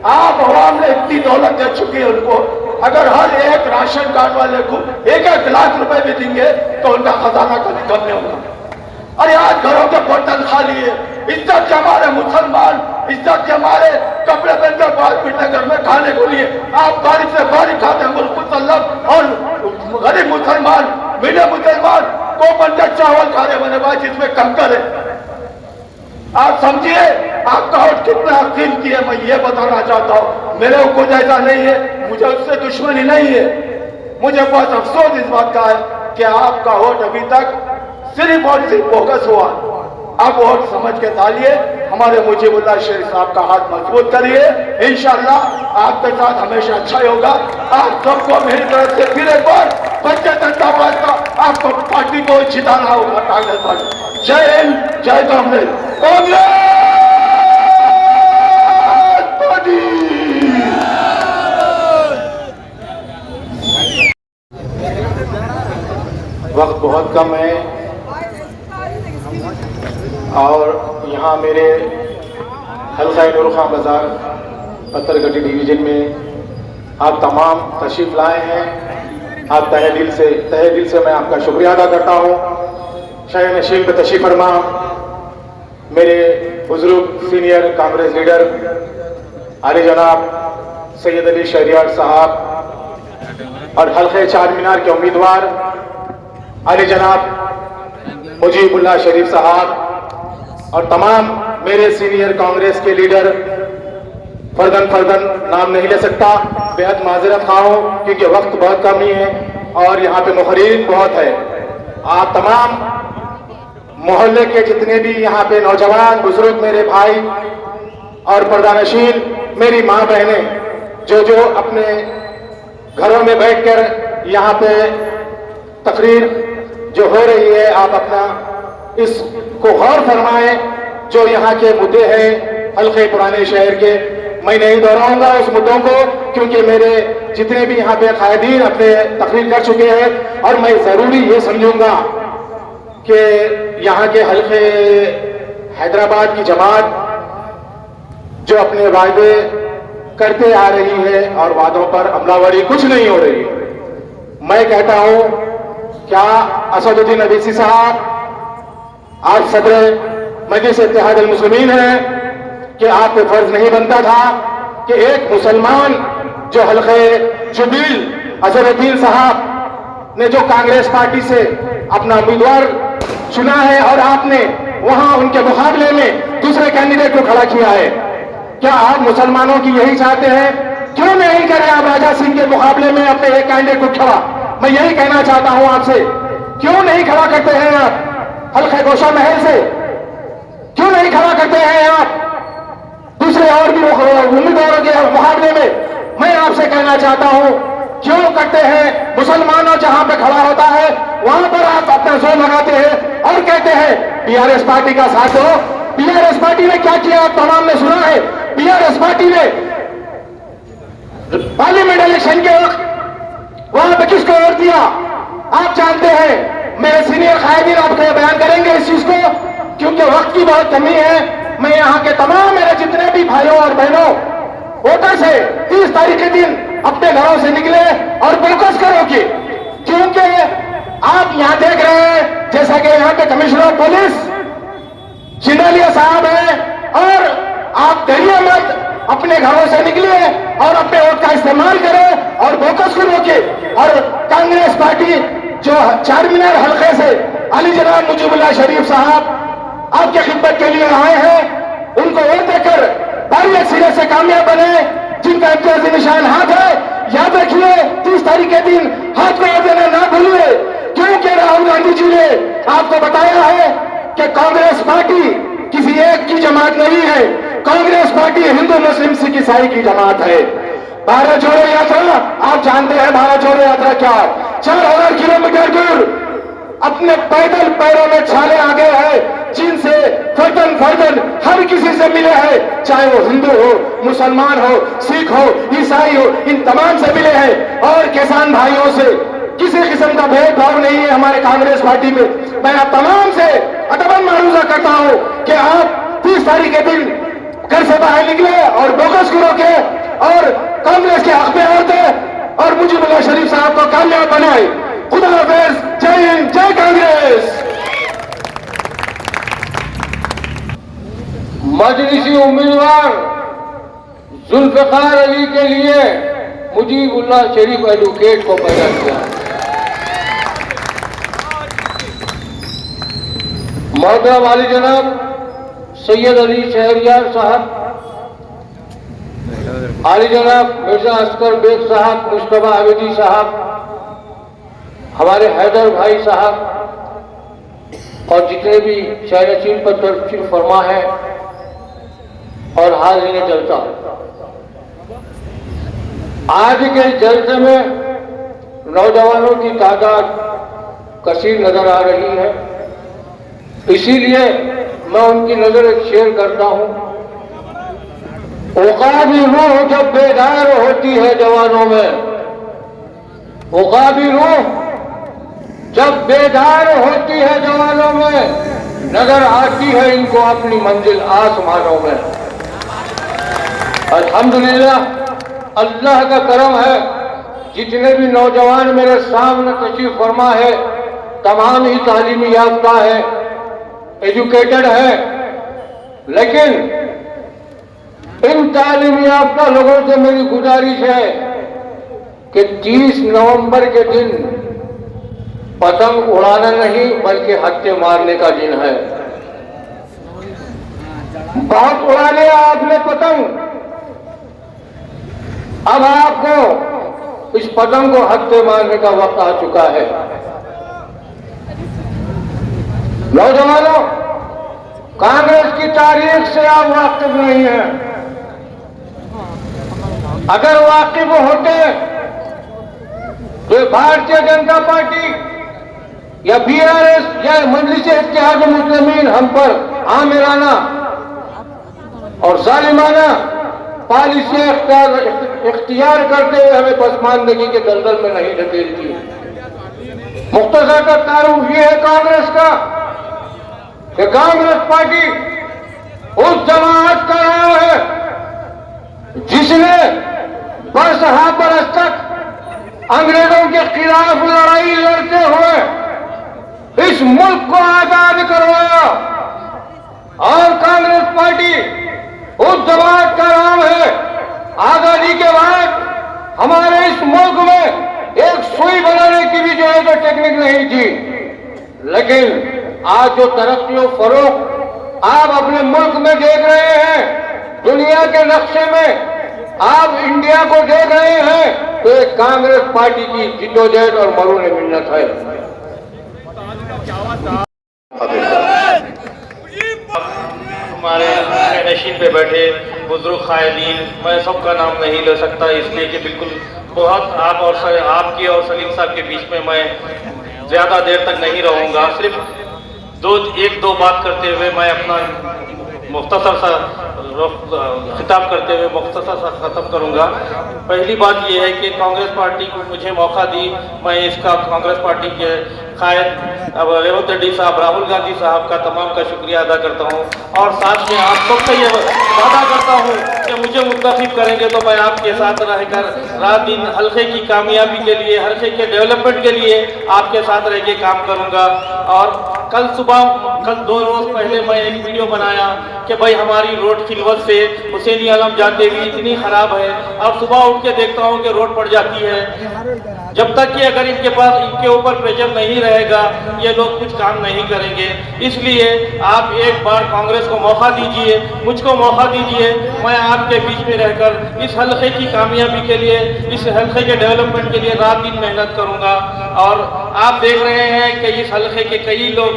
[SPEAKER 6] आप आवाम ने इतनी दौलत दे चुकी है उनको, अगर हर एक राशन कार्ड वाले को 1-1 लाख रुपए भी देंगे तो उनका खजाना कभी कम नहीं होगा। अरे आज घरों के बर्तन खाली है, इज्जत के हमारे मुसलमान, इज्जत के हमारे कपड़े पहनकर बाहर पीटने घर में खाने को लिए आप बारिश से बारिश खाते हैं मुसल्लम, और गरीब मुसलमान, मिले मुसलमान को बनकर चावल खा रहे बने भाई जिसमें कंकर है। आप समझिए आपका वोट कितना कीमती है, मैं ये बताना चाहता हूँ। मेरे को कुछ ऐसा नहीं है, मुझे उससे दुश्मनी नहीं है, मुझे बहुत अफसोस इस बात का है कि आपका वोट अभी तक सिर्फ और सिर्फ बोगस हुआ। आप वोट समझ के डालिए, हमारे मुजीबुल्लाह शरीफ साहब का हाथ मजबूत करिए, इंशाअल्लाह आपके साथ हमेशा अच्छा ही होगा। आप सबको मेरी तरफ से फिर एक बार भारतीय जनता पार्टी का आपको पार्टी को जिताना होगा, कांग्रेस पार्टी। जय हिंद, जय कांग्रेस, कांग्रेस पार्टी। वक्त बहुत कम है और यहाँ मेरे हल्का नूर खां बाजार पत्थरगढ़ी डिवीजन में आप तमाम तशरीफ लाए हैं। आप तहे दिल से मैं आपका शुक्रिया अदा करता हूँ। शाह नशीब में तशरीफ फरमा मेरे बुजुर्ग सीनियर कांग्रेस लीडर आले जनाब सैयद अली शहरियार साहब और हल्के चार मीनार के उम्मीदवार आली जनाब मुजीबुल्लाह शरीफ साहब और तमाम मेरे सीनियर कांग्रेस के लीडर, फर्दन नाम नहीं ले सकता, बेहद माजरत खा हूँ क्योंकि वक्त बहुत कम ही है और यहाँ पे मुखरीन बहुत है। आप तमाम मोहल्ले के जितने भी यहाँ पे नौजवान बुजुर्ग मेरे भाई और पर्दानशीन मेरी माँ बहनें जो अपने घरों में बैठकर यहाँ पे तकरीर जो हो रही है, आप अपना इसको गौर फरमाएं। जो यहाँ के मुद्दे हैं हल्के पुराने शहर के, मैं नहीं दोहराऊंगा उस मुद्दों को क्योंकि मेरे जितने भी यहाँ पे कायदीन अपने तकरीर कर चुके हैं और मैं जरूरी ये समझूंगा कि यहाँ के हल्के हैदराबाद की जमात जो अपने वादे करते आ रही है और वादों पर अमलावरी कुछ नहीं हो रही। मैं कहता हूं, क्या असदुद्दीन अवीसी साहब आप सदर मजलिस इत्तेहाद अल-मुस्लिमीन हैं कि आप पे फर्ज नहीं बनता था कि एक मुसलमान जो हल्के जुबील अजहरुद्दीन साहब ने जो कांग्रेस पार्टी से अपना उम्मीदवार चुना है और आपने वहां उनके मुकाबले में दूसरे कैंडिडेट को खड़ा किया है, क्या आप मुसलमानों की यही चाहते हैं? क्यों नहीं करें आप राजा सिंह के मुकाबले में अपने एक कैंडिडेट को खड़ा? मैं यही कहना चाहता हूं आपसे, क्यों नहीं खड़ा करते हैं आप हल्के गोशा महल से? क्यों नहीं खड़ा करते हैं आप दूसरे और भी उम्मीदवारों के मुकाबले में? मैं आपसे कहना चाहता हूं, क्यों करते हैं? मुसलमानों जहां पे खड़ा होता है वहां पर आप अपना जोर लगाते हैं और कहते हैं टीआरएस पार्टी का साथ दो। टीआरएस पार्टी ने क्या किया आप तमाम ने सुना है। टीआरएस पार्टी ने पार्लियामेंट इलेक्शन के वक्त वहां पे किसको वोट दिया आप जानते हैं। मेरे सीनियर कायदीन आपको बयान करेंगे इस चीज को क्योंकि वक्त की बहुत कमी है। मैं यहाँ के तमाम मेरे जितने भी भाइयों और बहनों वोटर से 30 तारीख के दिन अपने घरों से निकले और फोकस करो क्योंकि आप यहाँ देख रहे हैं जैसा कि यहाँ के कमिश्नर ऑफ पुलिस चिंडालिया साहब हैं और आप डरिए मत, अपने घरों से निकले और अपने वोट का इस्तेमाल करें और फोकस करो कि और कांग्रेस पार्टी जो चारमीनार हल्के से अली जनाब मुजीबुल्लाह शरीफ साहब आपके खिदमत के लिए आए हैं, उनको वोट देकर बारी सिरे से कामयाब बने। जिनका इम्तियाजी निशान हाथ है, याद रखिए 30 तारीख के दिन हाथ को वोट देना ना भूलिए क्योंकि राहुल गांधी जी ने आपको बताया है कि कांग्रेस पार्टी किसी एक की जमात नहीं है। कांग्रेस पार्टी हिंदू मुस्लिम सिख ईसाई की जमात है। भारत जोड़ो यात्रा आप जानते हैं, भारत जोड़ो यात्रा क्या 4000 किलोमीटर दूर अपने पैदल पैरों में छाले आ गए हैं, जिनसे फर्दन हर किसी से मिले हैं, चाहे वो हिंदू हो, मुसलमान हो, सिख हो, ईसाई हो, इन तमाम से मिले हैं और किसान भाइयों से किसी किस्म का भेदभाव नहीं है हमारे कांग्रेस पार्टी में। मैं आप तमाम से अदबन मारूजा करता हूं कि आप 30 तारीख के दिन घर से बाहर निकले और बोगस करो के और कांग्रेस के हक में होते और मुजीबुल्लाह शरीफ साहब को कामयाब बनाए। खुदा हाफिज, जय हिंद, जय कांग्रेस।
[SPEAKER 4] मजलिसी उम्मीदवार जुल्फकार अली के लिए मुजीबुल्लाह शरीफ एडवोकेट को पैदा किया। मोहतरम वाली जनाब सैयद अली शहरियार साहब, आली जनाब मिर्जा अस्कर बेग साहब, मुश्तबा आबिदी साहब, हमारे हैदर भाई साहब और जितने भी शहरचीन पर तशरीफ फरमा है और हाज़रीन जलसा, आज के जलसे में नौजवानों की तादाद कसीर नजर आ रही है, इसीलिए मैं उनकी नजर शेयर करता हूं। औकाबी रूह जब बेदार होती है जवानों में, औकाबी रूह जब बेदार होती है जवानों में, नजर आती है इनको अपनी मंजिल आसमानों में। अल्हम्दुलिल्लाह, अल्लाह का करम है, जितने भी नौजवान मेरे सामने तशरीफ फरमा है तमाम ही तालीमी याफ्ता है, एजुकेटेड है, लेकिन इन तालीमी याफ्ता लोगों से मेरी गुजारिश है कि 30 नवंबर के दिन पतंग उड़ाना नहीं बल्कि हत्थे मारने का दिन है। बहुत उड़ा लिया आपने पतंग, अब आपको इस पतंग को हत्थे मारने का वक्त आ चुका है। नौजवानों, कांग्रेस की तारीख से आप वाकिफ नहीं हैं। अगर वाकिफ होते तो भारतीय जनता पार्टी या बीआरएस या मजलिस-ए-इत्तेहाद मुस्लिमीन हम पर आमिराना और जालिमाना पॉलिसी इख्तियार करते हुए हमें पसमानदगी के दलदल में नहीं ढकेलती। मुख्तसर का तारुफ ये है कांग्रेस का कि कांग्रेस पार्टी उस जमात का नाम है जिसने बरसहा बरस तक अंग्रेजों के खिलाफ लड़ाई लड़ते हुए इस मुल्क को आजाद करवाया। और कांग्रेस पार्टी उस जमात का नाम है आजादी के बाद हमारे इस मुल्क में एक सुई बनाने की भी जो है तो टेक्निक नहीं थी, लेकिन आज जो तरक्की और फरोग आप अपने मुल्क में देख रहे हैं, दुनिया के नक्शे में आप इंडिया को देख रहे हैं, तो एक कांग्रेस पार्टी की जिद्दोजहद और मरून मिन्नत है।
[SPEAKER 7] हमारे नशीन पे बैठे बुजुर्ग कायदीन, मैं सबका नाम नहीं ले सकता इसलिए कि बिल्कुल बहुत आप और आपकी और सलीम साहब के बीच में मैं ज़्यादा देर तक नहीं रहूँगा। सिर्फ एक दो बात करते हुए मैं अपना मुख्तसर सा खिताब करते हुए मुख्तसर सा ख़त्म करूँगा। पहली बात यह है कि कांग्रेस पार्टी को मुझे मौका दी, मैं इसका कांग्रेस पार्टी के कायद रेवंत रेड्डी साहब, राहुल गांधी साहब का तमाम का शुक्रिया अदा करता हूँ। और साथ में आप सबसे ये वादा करता हूँ कि मुझे मुत्तफिक करेंगे तो मैं आपके साथ रहकर रात दिन हल्के की कामयाबी के लिए, हल्के के डेवलपमेंट के लिए आपके साथ रह के काम करूँगा। और कल 2 रोज पहले मैं एक वीडियो बनाया कि भाई हमारी रोड खिलवत से हुसैनी आलम जाते हुए इतनी खराब है, अब सुबह उठ के देखता हूँ कि रोड पड़ जाती है। जब तक कि अगर इनके ऊपर प्रेशर नहीं रहेगा ये लोग कुछ काम नहीं करेंगे। इसलिए आप एक बार कांग्रेस को मौका दीजिए, मुझको मौका दीजिए, मैं आपके बीच में रहकर इस हल्के की कामयाबी के लिए, इस हल्के के डेवलपमेंट के लिए रात दिन मेहनत करूँगा। और आप देख रहे हैं कि इस हल्के के कई लोग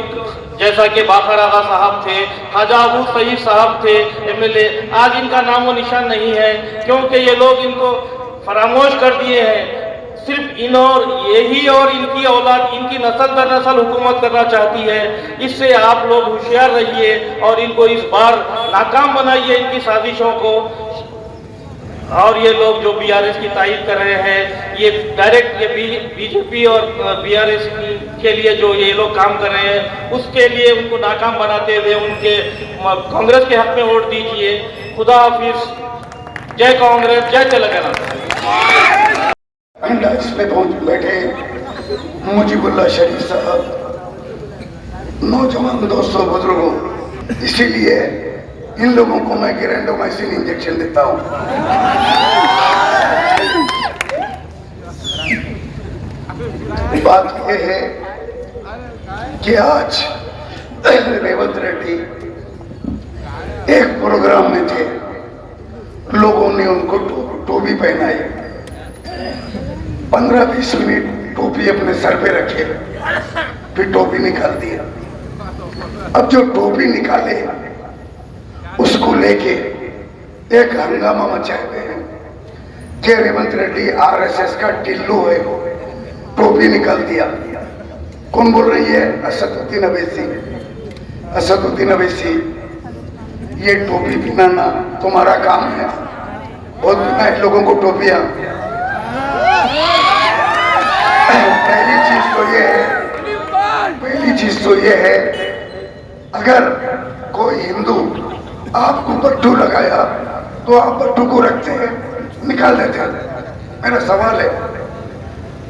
[SPEAKER 7] जैसा कि बाखर आगा साहब थे, ख्वाजा अबू सईद साहब थे MLA, आज इनका नामो निशान नहीं है क्योंकि ये लोग इनको फरामोश कर दिए हैं। सिर्फ इन और यही और इनकी औलाद, इनकी नस्ल दर नस्ल हुकूमत करना चाहती है। इससे आप लोग होशियार रहिए और इनको इस बार नाकाम बनाइए इनकी साजिशों को। और ये लोग जो BRS की तारीफ कर रहे हैं, ये डायरेक्ट ये बीजेपी और BRS के लिए जो ये लोग काम कर रहे हैं उसके लिए उनको नाकाम बनाते हुए उनके कांग्रेस के हक में वोट दीजिए। खुदा हाफिज, जय कांग्रेस, जय तेलंगाना।
[SPEAKER 8] इसमें पहुंच बैठे मुजीबुल्लाह शरीफ साहब, नौजवान दोस्तों, बुजुर्गों, इसीलिए इन लोगों को मैं ग्रैंडोमाइसिन इंजेक्शन देता हूं। बात यह है कि आज रेवंत रेड्डी एक प्रोग्राम में थे, लोगों ने उनको टोपी पहनाई, 15-20 मिनट टोपी अपने सर पे रखे, फिर टोपी निकाल दिया। अब जो टोपी निकाले उसको लेके एक हंगामा मचाए हुए हैं कि रेवंत रेड्डी RSS का टिल्लू है, टोपी निकाल दिया। कौन बोल रही है? असदुद्दीन अवैसी। असदुद्दीन अवैसी, ये टोपी पहनाना तुम्हारा काम है, बहुत पहनाए लोगों को टोपियां। पहली चीज तो ये है, अगर कोई हिंदू आपको बट्टू लगाया तो आप बट्टू को रखते हैं, निकाल देते हैं। मेरा सवाल है,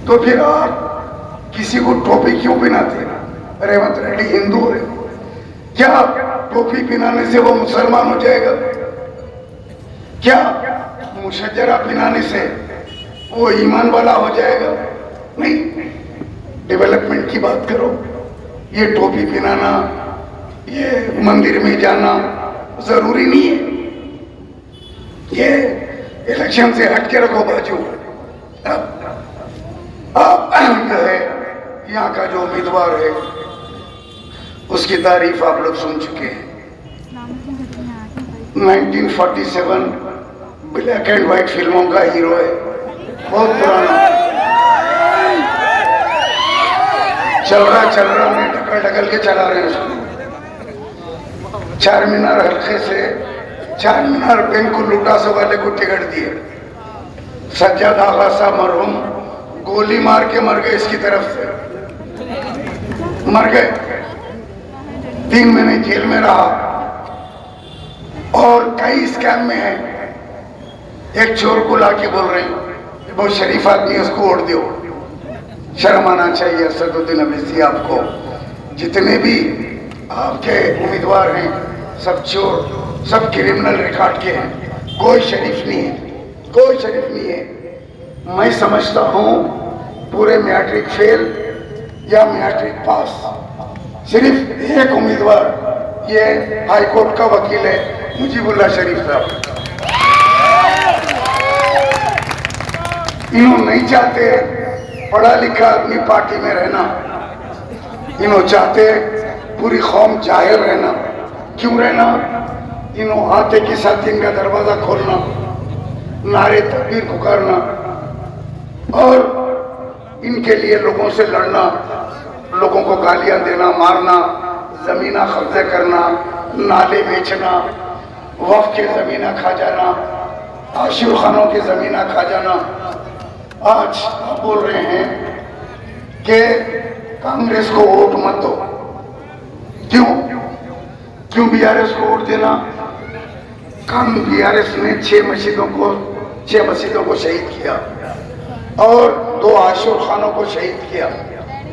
[SPEAKER 8] तो फिर आप किसी को टोपी क्यों पहनाते? रेवंत रेड्डी हिंदू है, क्या टोपी पहनाने से वो मुसलमान हो जाएगा? क्या मुशज्जरा पहनाने से वो ईमान वाला हो जाएगा? नहीं। डेवलपमेंट की बात करो। ये टोपी पहनाना, ये मंदिर में जाना जरूरी नहीं है। ये इलेक्शन से हट के रखो बाजू। अब जो है यहाँ का जो उम्मीदवार है उसकी तारीफ आप लोग सुन चुके हैं। 1947 ब्लैक एंड व्हाइट फिल्मों का हीरो है, बहुत पुराना। चल रहा मैं ढकल के चला रहे हैं उसको। चार मीनार हल्के से चार मीनार बैंक को लूटा से वाले को टिकट दिए। सज्जाद आगा साहब मरहूम गोली मार के मर गए, इसकी तरफ से मर गए। 3 महीने जेल में रहा और कई स्कैम में है। एक चोर को लाके बोल रहे हैं बहुत शरीफ आदमी है, उसको वोट दो। शर्म आना चाहिए असदुद्दीन अवैसी आपको। जितने भी आपके उम्मीदवार हैं सब चोर, सब क्रिमिनल रिकॉर्ड के हैं, कोई शरीफ नहीं है, कोई शरीफ नहीं है। मैं समझता हूँ पूरे मैट्रिक फेल या मैट्रिक पास सिर्फ एक उम्मीदवार, ये हाई कोर्ट का वकील है मुजीबुल्लाह शरीफ साहब। इन्होंने नहीं चाहते पढ़ा लिखा आदमी पार्टी में रहना, इन्हों चाहते पूरी कौम जाहिर रहना। क्यों रहना? इन्हों आते के साथ इनका दरवाजा खोलना, नारे तकबीर पुकारना और इनके लिए लोगों से लड़ना, लोगों को गालियां देना, मारना, जमीना कब्जे करना, नाले बेचना, वफ के जमीना खा जाना, आशिर खानों की जमीना खा जाना। आज आप बोल रहे हैं कि कांग्रेस को वोट मत दो। क्यों बीआरएस को वोट देना? बीआरएस ने 6 मस्जिदों को शहीद किया और 2 आशिर खानों को शहीद किया।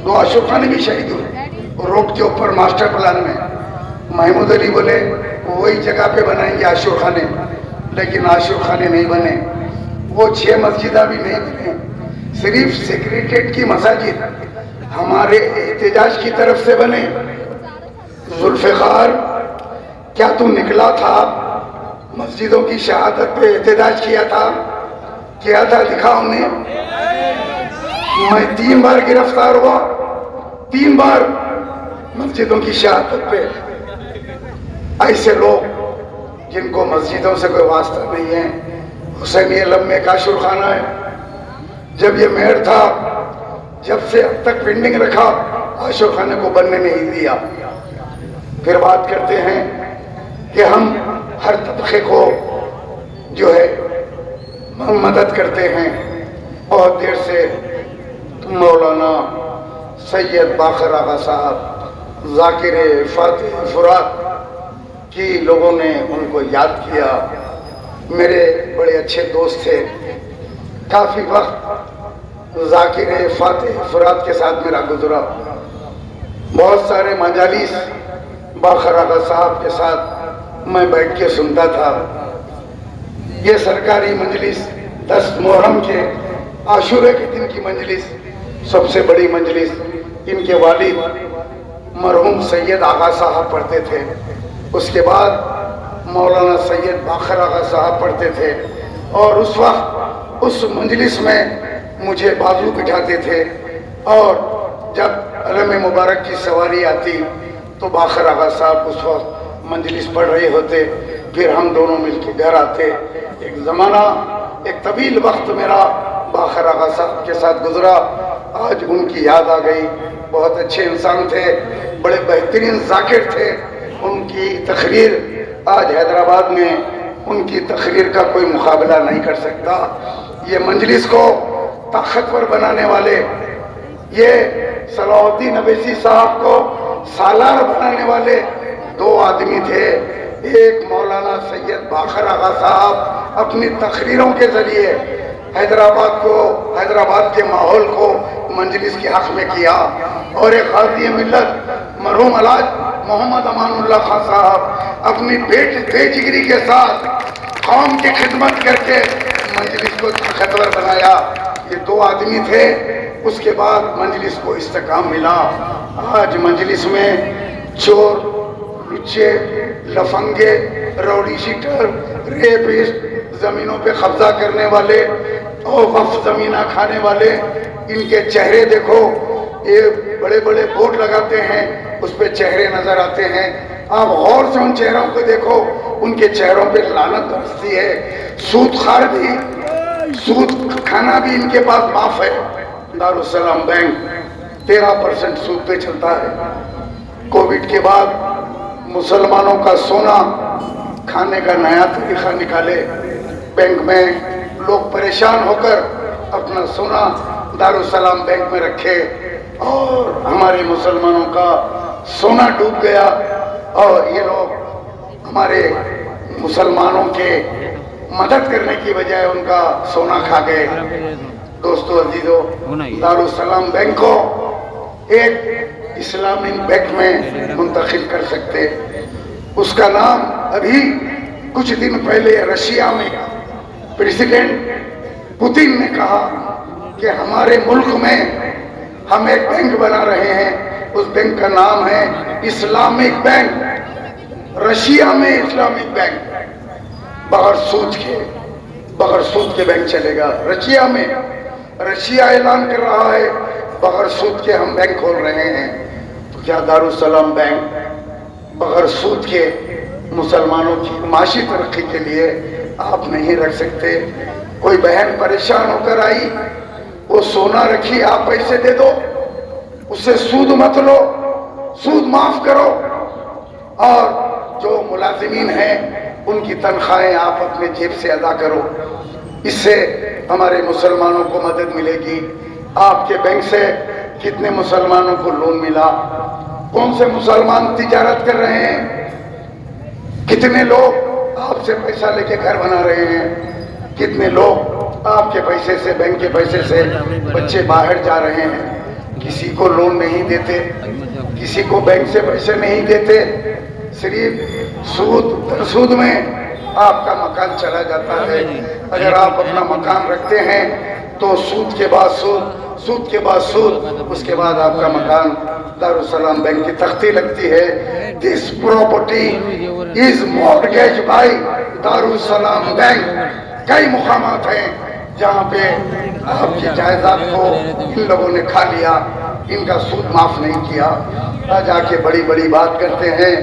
[SPEAKER 8] 2 आशिर खाने भी शहीद हुए रोड के ऊपर मास्टर प्लान में। महमूद अली बोले वही जगह पे बनाएंगे आशिर खाने, लेकिन आशिर खाने नहीं बने। वो 6 मस्जिदा भी नहीं बने, सिर्फ सेक्रेटेरिएट की मसाजिद हमारे एहतजाज की तरफ से बने। जुल्फिकार, क्या तू निकला था मस्जिदों की शहादत पे एहतजाज किया था? दिखा हमने। मैं 3 बार गिरफ्तार हुआ, 3 बार मस्जिदों की शहादत पे। ऐसे लोग जिनको मस्जिदों से कोई वास्ता नहीं है। हुसैन अलम में काशुर खाना है, जब ये मेयर था जब से अब तक पेंडिंग रखा, आशिर खाने को बनने नहीं दिया। फिर बात करते हैं कि हम हर तबके को जो है मदद करते हैं। बहुत देर से मौलाना सैयद बाखर आगा साहब, जाकिर फातिह फुरात की लोगों ने उनको याद किया। मेरे बड़े अच्छे दोस्त थे, काफ़ी वक्त जाकिर फातिह फुरात के साथ मेरा गुजरा। बहुत सारे मजालिस बाखर आगा साहब के साथ मैं बैठ के सुनता था। ये सरकारी मजलिस 10 मुहर्रम के आशूरे के दिन की मजलिस, सबसे बड़ी मजलिस इनके वालिद मरहूम सैयद आगा साहब पढ़ते थे। उसके बाद मौलाना सैयद बाखर आगा साहब पढ़ते थे और उस वक्त उस मजलिस में मुझे बाजू बिठाते थे और जब अलम मुबारक की सवारी आती तो बाखर आगा साहब उस वक्त मजलिस पढ़ रहे होते, फिर हम दोनों मिलकर घर आते। एक ज़माना, एक तवील वक्त मेरा बाखर आगा साहब के साथ गुजरा। आज उनकी याद आ गई। बहुत अच्छे इंसान थे, बड़े बेहतरीन जाकिर थे। उनकी तकरीर आज हैदराबाद में उनकी तकरीर का कोई मुकाबला नहीं कर सकता। ये मजलिस को ताकतवर बनाने वाले, ये सलाहुद्दीन अवैसी साहब को सालार बनाने वाले 2 आदमी थे। एक मौलाना सैयद बाखर आगा साहब अपनी तकरीरों के जरिए हैदराबाद के माहौल को मजलिस के हक में किया और एक गाज़ी मिल्लत मरहूम अलाज मोहम्मद अमानुल्लाह खान साहब अपनी बेजिगरी के साथ कौम की खिदमत करके मजलिस को ताकतवर बनाया। ये 2 आदमी थे उसके बाद मजलिस को इस्तेकाम मिला। आज मजलिस में चोर, लुच्चे, लफंगे, रौडी शीटर, रेपिस्ट, जमीनों पे कब्जा करने वाले और वक्फ जमीना खाने वाले, इनके चेहरे देखो, ये बड़े बड़े बोर्ड लगाते हैं, उस पे चेहरे नजर आते हैं। आप गौर से उन चेहरों को देखो, उनके चेहरों पे लानत बरसती है। सूदखार भी, सूद खाना भी इनके पास माफ है। दारुसलाम बैंक 13% सूद पे चलता है। कोविड के बाद मुसलमानों का सोना खाने का नया तरीका निकाले। बैंक में लोग परेशान होकर अपना सोना दारुसलाम बैंक में रखे और हमारे मुसलमानों का सोना डूब गया और ये लोग हमारे मुसलमानों के मदद करने की बजाय उनका सोना खा गए। दोस्तों अजीजों, दारुसलाम बैंक को एक इस्लामिक बैंक में मुंतकिल कर सकते। उसका नाम अभी कुछ दिन पहले रशिया में प्रेसिडेंट पुतिन ने कहा कि हमारे मुल्क में हम एक बैंक बना रहे हैं, उस बैंक का नाम है इस्लामिक बैंक। रशिया में इस्लामिक बैंक, बगैर सूद के बैंक चलेगा रशिया में। रशिया ऐलान कर रहा है बगैर सूद के हम बैंक खोल रहे हैं। तो क्या दारुसलाम बैंक बगैर सूद के मुसलमानों की माशी तरक्की के लिए आप नहीं रख सकते? कोई बहन परेशान होकर आई, वो सोना रखी, आप पैसे दे दो, उससे सूद मत लो, सूद माफ करो। और जो मुलाजिमीन हैं उनकी तनख्वाहें आप अपने जेब से अदा करो। इससे हमारे मुसलमानों को मदद मिलेगी। आपके बैंक से कितने मुसलमानों को लोन मिला? कौन से मुसलमान तिजारत कर रहे हैं? कितने लोग आपसे पैसा लेके घर बना रहे हैं? कितने लोग आपके पैसे से, बैंक के पैसे से बच्चे बाहर जा रहे हैं? किसी को लोन नहीं देते, किसी को बैंक से पैसे नहीं देते, सिर्फ सूद में आपका मकान चला जाता है। अगर आप अपना मकान रखते हैं तो सूद के बाद सूद के बाद सूद, उसके बाद आपका मकान दारुसलाम बैंक की तख्ती लगती है। This property is mortgage by Darussalam bank. कई मुकामात हैं जहाँ पे आपकी जायदाद को इन लोगों ने खा लिया, इनका सूद माफ नहीं किया। आज आके बड़ी बड़ी बात करते हैं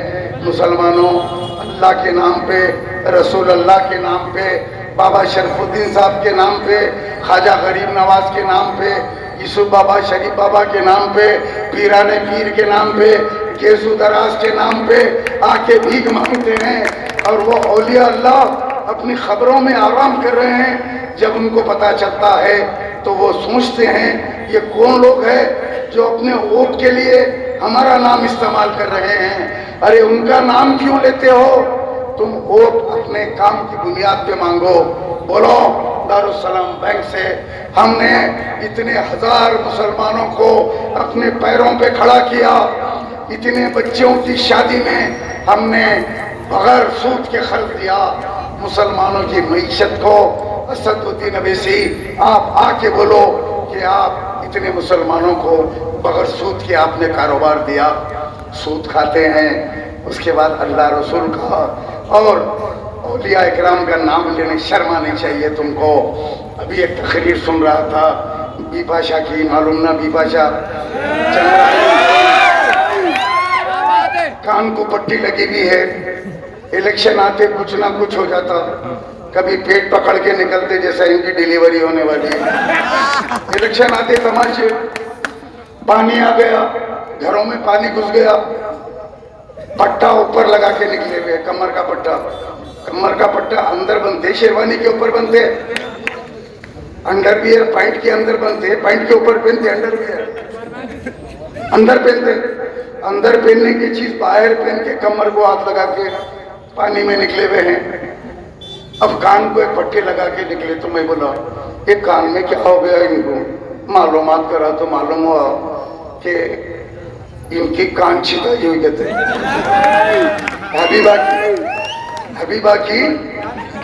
[SPEAKER 8] मुसलमानों, अल्लाह के नाम पे, रसूल अल्लाह के नाम पे, बाबा शरफुद्दीन साहब के नाम पे, ख्वाजा गरीब नवाज के नाम पे, यूसुफ बाबा शरीफ बाबा के नाम पे, पीराने पीर के नाम पे, केसू दराज के नाम पे आके भीख मांगते हैं। और वो औलिया अल्लाह अपनी खबरों में आराम कर रहे हैं। जब उनको पता चलता है तो वो सोचते हैं ये कौन लोग हैं जो अपने वोट के लिए हमारा नाम इस्तेमाल कर रहे हैं। अरे उनका नाम क्यों लेते हो? तुम वोट अपने काम की बुनियाद पे मांगो। बोलो दारुसलाम बैंक से हमने इतने हजार मुसलमानों को अपने पैरों पे खड़ा किया। इतने बच्चों की शादी में हमने बगैर सूद के खर्च दिया। मुसलमानों की मईशत को असदुद्दीन अवैसी आप आके बोलो कि आप इतने मुसलमानों को बगैर सूद के आपने कारोबार दिया। सूद खाते हैं, उसके बाद अल्लाह रसूल का और औलिया इकराम का नाम लेने शर्म आनी चाहिए तुमको। अभी एक तकरीर सुन रहा था बिपाशा की, मालूम ना बिपाशा, कान को पट्टी लगी हुई है। इलेक्शन आते कुछ ना कुछ हो जाता, कभी पेट पकड़ के निकलते जैसा इनकी डिलीवरी होने वाली है। इलेक्शन आते तमाशे, पानी आ गया, घरों में पानी घुस गया, पट्टा ऊपर लगा के निकले हुए, कमर का पट्टा अंदर बनते, शेरवानी के ऊपर बनते, अंडरवियर पैंट के अंदर बनते, पैंट के ऊपर पहनते, अंडरवियर अंदर पहनते, अंदर पहनने की चीज बाहर पहन के कमर को हाथ लगा के पानी में निकले हुए हैं। अब कान को एक पट्टी लगा के निकले। तो मैं बोला एक कान में क्या हो गया इनको? मालूमात करा तो मालूम हुआ कि इनकी कान छिपाई हुई कहते हबीबा की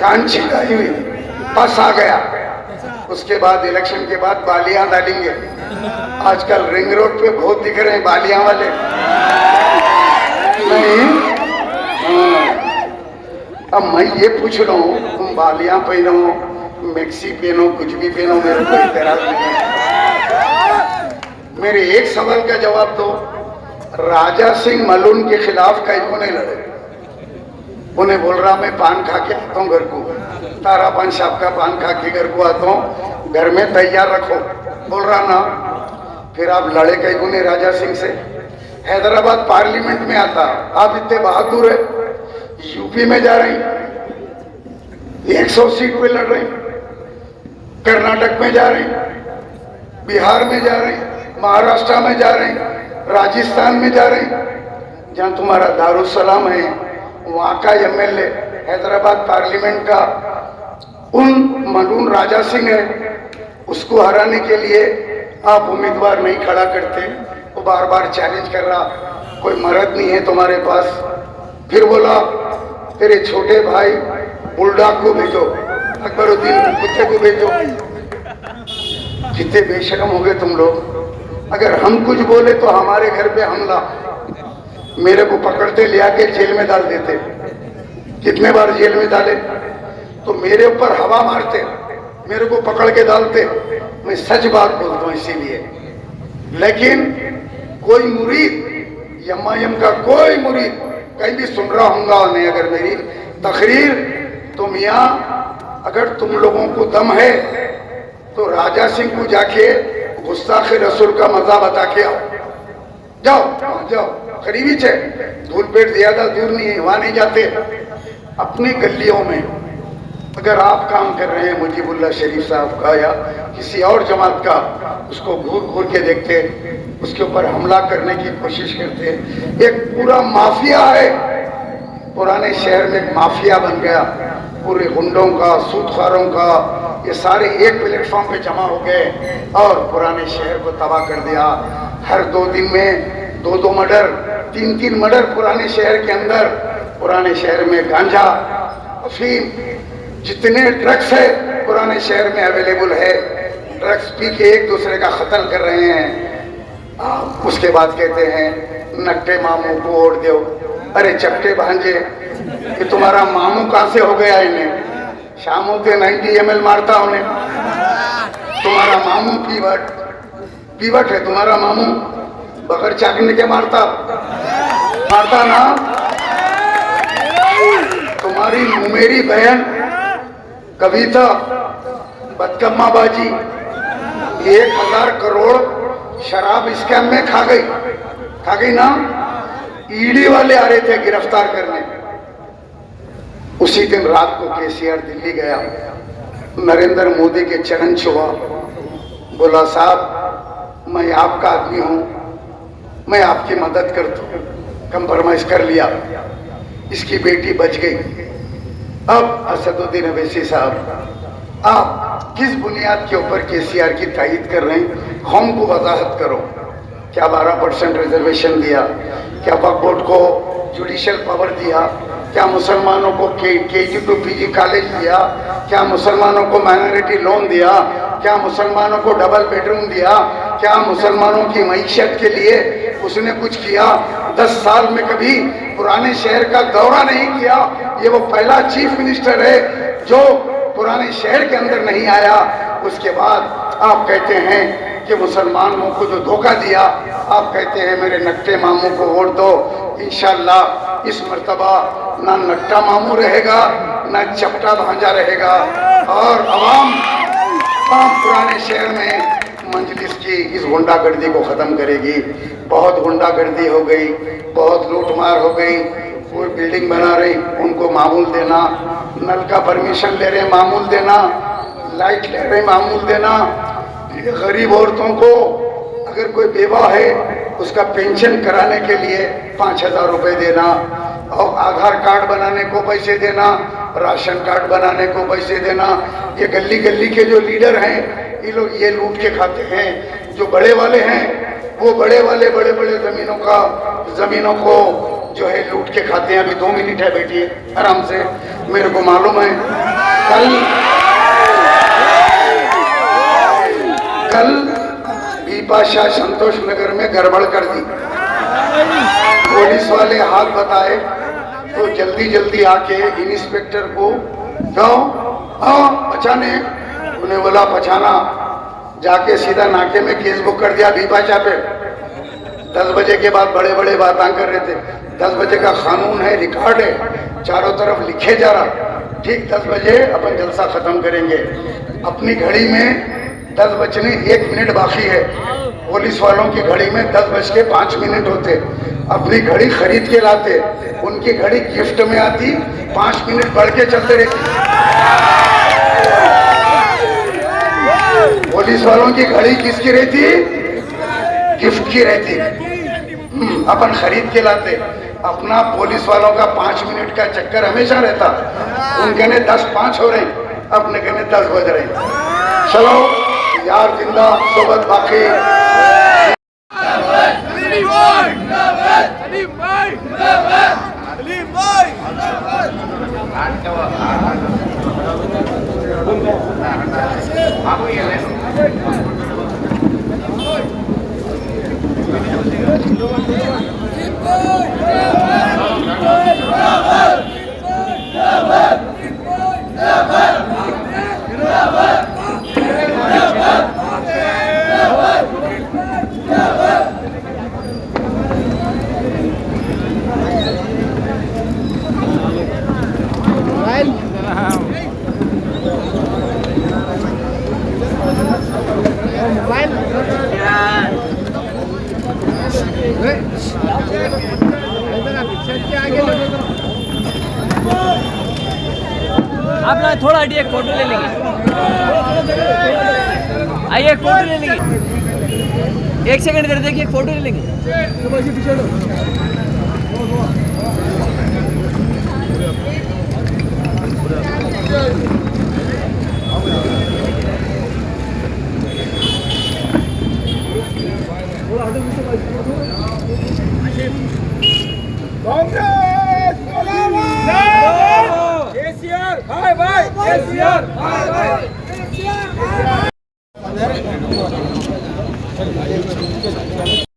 [SPEAKER 8] कान छिपाई हुई, बस आ गया। उसके बाद इलेक्शन के बाद बालियां डालेंगे, आजकल रिंग रोड पे बहुत दिख रहे हैं बालियां वाले। नहीं अब मैं ये पूछ रहा हूँ, तुम बालियां पहनो, मैक्सी पहनो, कुछ भी पहनो, मेरे को इतराज नहीं है। मेरे एक सवाल का जवाब दो, राजा सिंह मलून के खिलाफ कई को नहीं लड़े? उन्हें बोल रहा मैं पान खा के आता हूँ घर को, तारा पान साहब का पान खा के घर को आता हूँ, घर में तैयार रखो, बोल रहा ना। फिर आप लड़े कई को नहीं राजा सिंह से? हैदराबाद पार्लियामेंट में आता, आप इतने बहादुर है, यूपी में जा रही, 100 सीट पे लड़ रही, कर्नाटक में जा रही, बिहार में जा रही, महाराष्ट्र में जा रही, राजस्थान में जा रही, जहां तुम्हारा दारुसलाम है वहां का एमएलए हैदराबाद पार्लियामेंट का उन मलून राजा सिंह है, उसको हराने के लिए आप उम्मीदवार नहीं खड़ा करते। वो बार बार चैलेंज कर रहा, कोई मर्द नहीं है तुम्हारे पास। फिर बोला तेरे छोटे भाई बुलडॉग को भेजो, अकबरुद्दीन कुत्ते को भेजो। कितने बेशरम हो गए तुम लोग। अगर हम कुछ बोले तो हमारे घर पे हमला, मेरे को पकड़ते ले आके जेल में डाल देते। कितने बार जेल में डाले, तो मेरे ऊपर हवा मारते, मेरे को पकड़ के डालते। मैं सच बात बोलता हूँ इसीलिए। लेकिन कोई मुरीद एमआईएम का कोई मुरीद कहीं भी सुन रहा होगा नहीं अगर मेरी तकरीर, तो मियाँ अगर तुम लोगों को दम है तो राजा सिंह को जाके गुस्ताखे रसूल का मजा बता के आओ। जाओ जाओ, करीबी है, धूल पेट ज्यादा दूर नहीं है, वहां नहीं जाते। अपनी गलियों में अगर आप काम कर रहे हैं मुजीबुल्लाह शरीफ साहब का या किसी और जमात का, उसको घूर घूर के देखते, उसके ऊपर हमला करने की कोशिश करते। एक पूरा माफिया है, पुराने शहर में एक माफिया बन गया, पूरे गुंडों का, सूदखारों का, ये सारे एक प्लेटफॉर्म पे जमा हो गए और पुराने शहर को तबाह कर दिया। हर 2 दिन में 2 मर्डर, 3 मर्डर पुराने शहर के अंदर। पुराने शहर में गांजा, अफीम, जितने ड्रग्स है पुराने शहर में अवेलेबल है, ड्रग्स पी के एक दूसरे का कत्ल कर रहे हैं। उसके बाद कहते हैं नट्टे मामू को वोट दो। अरे चपटे भांजे, कि तुम्हारा मामू कहां से हो गया? इन्हें शामों के 90 ml मारता उन्हें। तुम्हारा मामू पीवट है, तुम्हारा मामू बगैर चाकने के मारता ना। तुम्हारी मुमेरी बहन कविता बदकम्मा बाजी 1000 करोड़ शराब स्कैम में खा गई ना। ईडी वाले आ रहे थे गिरफ्तार करने। उसी दिन रात को केसीआर दिल्ली गया, नरेंद्र मोदी के चरण छुआ, बोला साहब मैं आपका आदमी हूं, मैं आपकी मदद करता हूं। कंप्रोमाइज कर लिया, इसकी बेटी बच गई। अब असदुद्दीन अवैसी साहब, आप किस बुनियाद के ऊपर केसीआर की तायीद कर रहे हैं? कौम को वजाहत करो। क्या 12% रिजर्वेशन दिया? क्या वक्फ बोर्ड को जुडिशियल पावर दिया? क्या मुसलमानों को KG to PG कॉलेज दिया? क्या मुसलमानों को माइनॉरिटी लोन दिया? क्या मुसलमानों को डबल बेडरूम दिया? क्या मुसलमानों की मईशत के लिए उसने कुछ किया? 10 साल में कभी पुराने शहर का दौरा नहीं किया। ये वो पहला चीफ मिनिस्टर है जो पुराने शहर के अंदर नहीं आया। उसके बाद आप कहते हैं कि मुसलमानों को जो धोखा दिया, आप कहते हैं मेरे नट्टे मामू को वोट दो। इंशाल्लाह इस मर्तबा ना नट्टा मामू रहेगा ना चपटा भांजा रहेगा, और अवाम पुराने शहर में मंजलिस की इस गुंडागर्दी को खत्म करेगी। बहुत गुंडागर्दी हो गई, बहुत लूटमार हो गई। कोई बिल्डिंग बना रही, उनको मामूल देना, नल का परमिशन ले रहे मामूल देना, लाइट ले रहे मामूल देना। गरीब औरतों को अगर कोई बेवा है उसका पेंशन कराने के लिए 5000 रुपए देना, और आधार कार्ड बनाने को पैसे देना, राशन कार्ड बनाने को पैसे देना। ये गली गली के जो लीडर हैं ये लोग ये लूट के खाते हैं। जो बड़े वाले हैं वो बड़े वाले बड़े बड़े जमीनों को जो है लूट के खाते हैं। अभी 2 मिनट है, बैठिए आराम से। मेरे को मालूम है कल बिपाशा संतोष नगर में गड़बड़ कर दी। पुलिस वाले हाथ बताए तो जल्दी जल्दी आके इंस्पेक्टर को कहो हाँ पहचाने, उन्हें बोला पहचाना, जाके सीधा नाके में केस बुक कर दिया बिपाशा पे। 10 बजे के बाद बड़े बड़े बातें कर रहे थे। 10 बजे का कानून है, रिकॉर्ड है, चारों तरफ लिखे जा रहा। ठीक 10 बजे अपन जलसा खत्म करेंगे। अपनी घड़ी में 10 बजने 1 मिनट बाकी है, पुलिस वालों की घड़ी में 10:05 होते। अपनी घड़ी खरीद के लाते, उनकी घड़ी गिफ्ट में आती, 5 मिनट बढ़ के चलते रहती। पुलिस वालों की घड़ी किसकी रहती? गिफ्ट की रहती। अपन खरीद के लाते। अपना पुलिस वालों का 5 मिनट का चक्कर हमेशा रहता। उनके ने 10:05 हो रही, अपने कहने 10 बज रही। चलो यार जिंदा सोबत बाकी।
[SPEAKER 9] आप ना थोड़ा हटिए, एक फोटो ले लेंगे। आइए एक फोटो ले लेंगे, 1 सेकंड कर देखिए, एक फोटो ले लेंगे।
[SPEAKER 3] KCR bye bye, KCR bye bye.